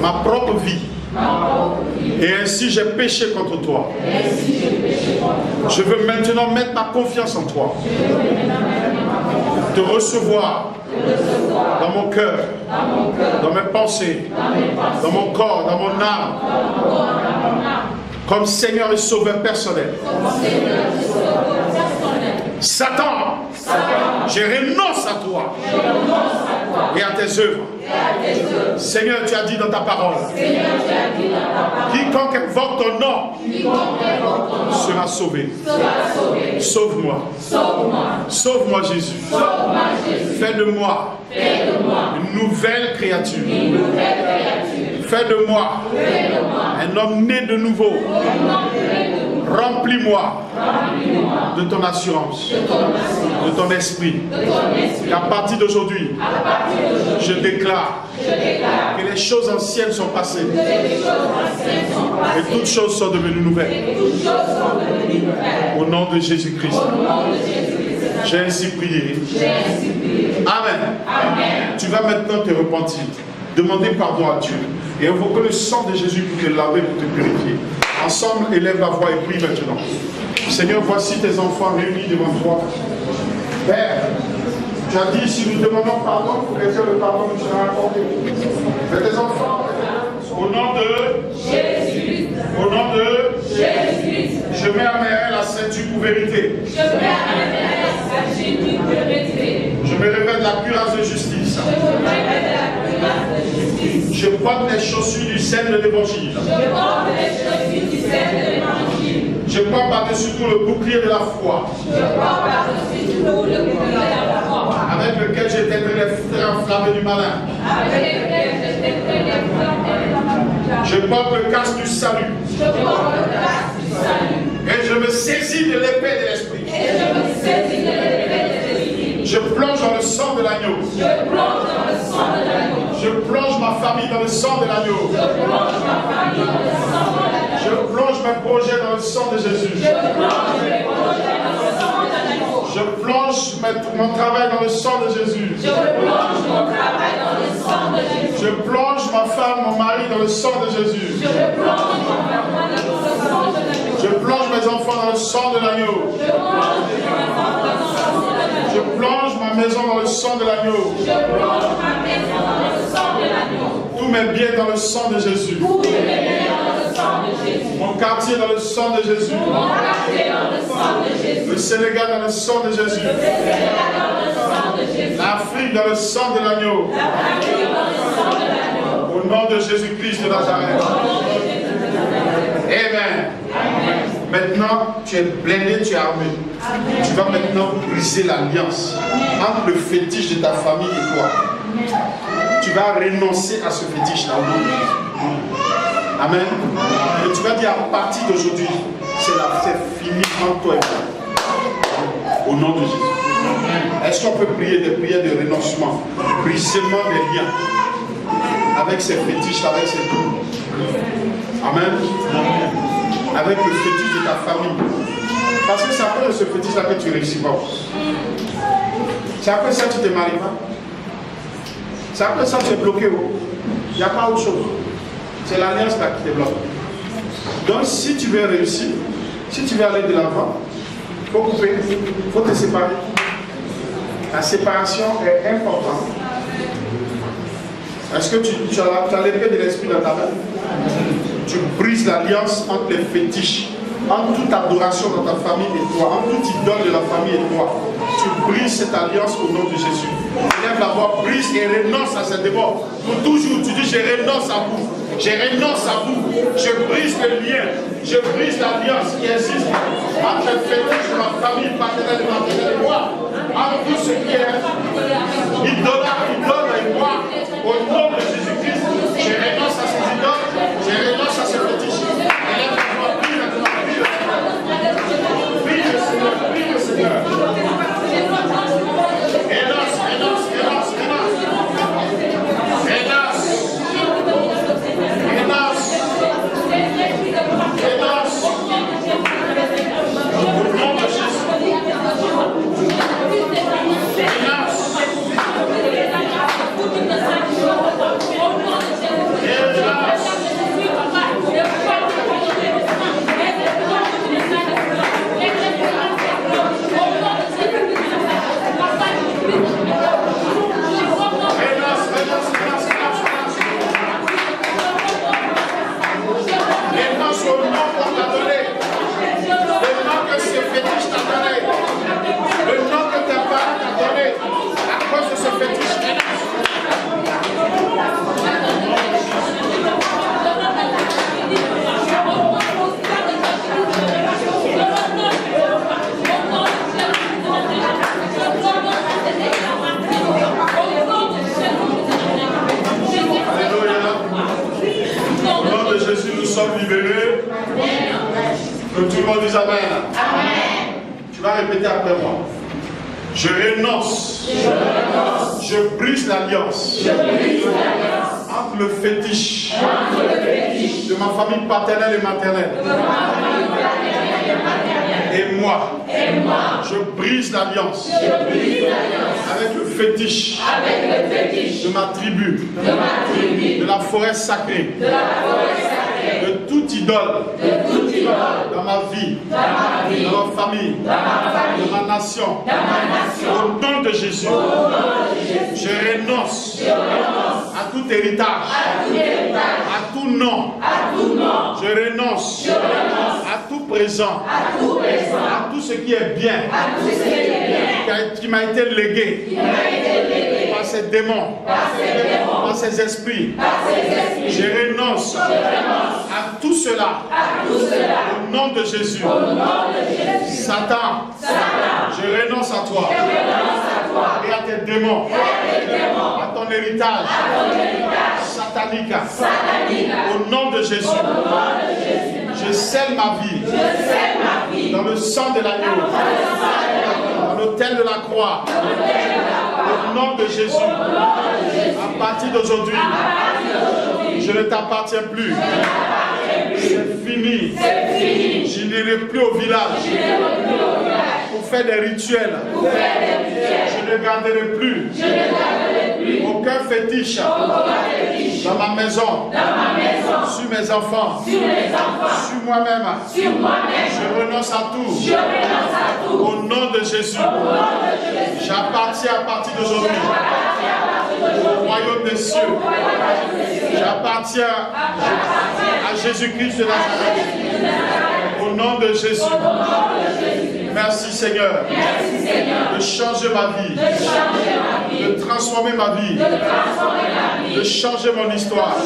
A: ma propre vie Et ainsi j'ai péché contre toi. Je veux maintenant mettre ma confiance en toi. Te recevoir dans mon cœur, dans mes pensées, dans mon corps, dans mon âme, comme Seigneur et Sauveur personnel. Satan, je renonce à toi et à tes œuvres. Seigneur, tu as dit dans ta parole, quiconque invoque ton nom sera sauvé. Sauve-moi. Sauve-moi, Jésus. Fais de moi une nouvelle créature. Fais de moi un homme né de nouveau. Remplis-moi de ton assurance, de ton esprit. Qu'à partir d'aujourd'hui, je déclare que les choses anciennes sont passées et toutes choses sont devenues nouvelles. Au nom de Jésus-Christ. J'ai ainsi prié. Amen. Tu vas maintenant te repentir, demander pardon à Dieu et invoquer le sang de Jésus pour te laver, pour te purifier. Ensemble, élève la voix et prie maintenant. Seigneur, voici tes enfants réunis devant toi. Père, tu as dit, si nous demandons pardon, pour que le pardon nous sera accordé. Mais tes enfants, au nom de Jésus, au nom de Jésus, je mets à mes mains la ceinture pour vérité. Je me révèle la cuirasse de justice. Je porte les chaussures du sel de l'évangile. Je porte par-dessus tout le bouclier de la foi. Avec lequel j'éteindrai les feux enflammés du malin. Je porte le casque du salut. Et je me saisis de l'épée de l'esprit. Je plonge dans le sang de l'agneau. Je plonge ma famille dans le sang de l'agneau. Je plonge mes projets dans le sang de Jésus. Je plonge mon travail dans le sang de Jésus. Je plonge ma femme, mon mari dans le sang de Jésus. Je plonge mes enfants dans le sang de l'agneau. Je plonge ma maison dans le sang de l'agneau. Tous mes biens dans le sang de Jésus. Mon quartier dans le sang de Jésus. Le Sénégal dans le sang de Jésus. L'Afrique dans le sang de l'agneau. Au nom de Jésus-Christ de Nazareth. Amen. Maintenant, tu es blindé, tu es armé. Tu vas maintenant briser l'alliance entre le fétiche de ta famille et toi. Tu vas renoncer à ce fétiche-là. Amen. Et tu vas dire à partir d'aujourd'hui, c'est fini entre toi et moi. Au nom de Jésus. Est-ce qu'on peut prier des prières de renoncement, brisement des liens avec ces fétiches, avec ces doubles? Amen. Avec le fétiche de ta famille. Parce que c'est après ce fétiche-là que tu ne réussis pas. C'est après ça que tu ne te maries pas. C'est après ça que tu es bloqué. Il n'y a pas autre chose. C'est l'alliance là qui te bloque. Donc si tu veux réussir, si tu veux aller de l'avant, il faut couper, il faut te séparer. La séparation est importante. Est-ce que tu as l'épée de l'esprit dans ta main? Tu brises l'alliance entre les fétiches, entre toute adoration dans ta famille et toi, entre toute idole de la famille et toi. Tu brises cette alliance au nom de Jésus. Lève la voix, brise et renonce à ces démons. Pour toujours, tu dis je renonce à vous. Je renonce à vous. Je brise le lien. Je brise l'alliance qui existe entre les fétiches de ma famille, paternelle et moi. Entre tout ce qui est idolâtre et moi. Au nom de Jésus-Christ, je renonce à ces idoles. Je renonce à ces fétiches. Lève la voix, prie maintenant, prie le Seigneur, prie le Seigneur. Hélas, hélas, hélas, hélas. Hélas. Hélas. Hélas. Au nom de Jésus. Hélas. vas répéter après moi. Je renonce. Je brise l'alliance entre le fétiche de ma famille paternelle et maternelle. Et moi, je brise l'alliance avec le fétiche de ma tribu, de la forêt sacrée, de toute idole dans ma vie, dans ma famille, dans ma nation. Au nom de Jésus, je renonce à tout héritage, à tout nom. Je renonce à tout présent, à tout ce qui est bien, qui m'a été légué par ces démons, par ces esprits. Je renonce à tout cela au nom de Jésus. Satan, je renonce à toi et à tes démons, à ton héritage satanique. Au nom de Jésus, je scelle ma vie dans le sang de l'agneau, dans l'autel de la croix. Au nom de Jésus, à partir d'aujourd'hui, je ne t'appartiens plus. C'est fini. Je n'irai plus au village pour faire des rituels. Je ne garderai plus aucun fétiche dans ma maison, sur mes enfants, sur moi-même. Je renonce à tout. Au nom de Jésus, j'appartiens à partir d'aujourd'hui au royaume des cieux. J'appartiens à Jésus-Christ de Nazareth. Au nom de Jésus. Merci Seigneur de changer ma vie, de transformer ma vie, de changer mon histoire.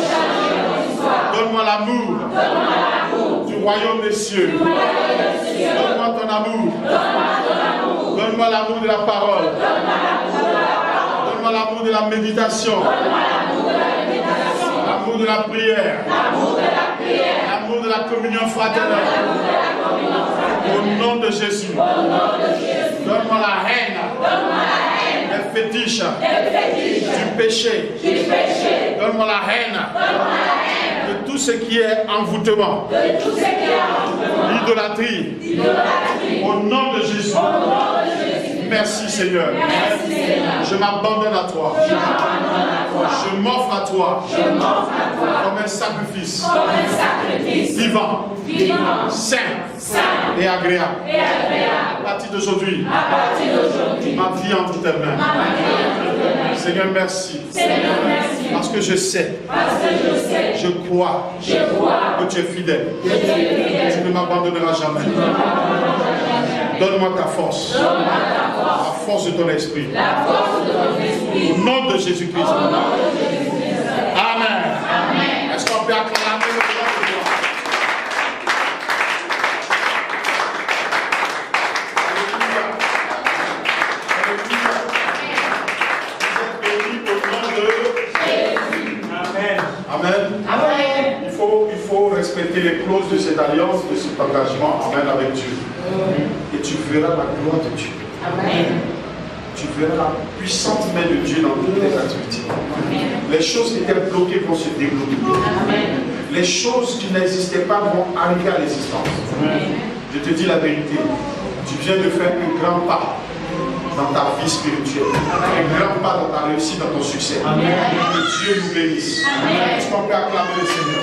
A: Donne-moi l'amour du royaume des cieux. Donne-moi ton amour. Donne-moi l'amour de la parole. Donne-moi l'amour de la méditation. L'amour de la prière. L'amour de la communion fraternelle. Au nom de Jésus. Donne-moi la haine des fétiches du péché. Donne-moi la haine de tout ce qui est envoûtement, l'idolâtrie. Au nom de Jésus. Merci Seigneur. Je m'abandonne à toi. Je m'offre à toi comme un sacrifice vivant, saint et agréable. À partir d'aujourd'hui, ma vie entre tes mains. Seigneur, merci. Parce que je sais, je crois que tu es fidèle. Tu ne m'abandonneras jamais. Donne-moi ta force. La force de ton esprit. Au nom de Jésus-Christ. Amen. Est-ce qu'on peut acclamer le nom de Dieu? Amen. Il faut respecter les clauses de cette alliance, de cet engagement. Amen, avec Dieu. Et tu verras la gloire de Dieu. Amen. Tu verras la puissante main de Dieu dans toutes les activités. Les choses qui étaient bloquées vont se débloquer. Amen. Les choses qui n'existaient pas vont arriver à l'existence. Je te dis la vérité. Tu viens de faire un grand pas dans ta vie spirituelle. Un grand pas dans ta réussite, dans ton succès. Amen. Que Dieu nous bénisse. Est-ce qu'on peut acclamer le Seigneur?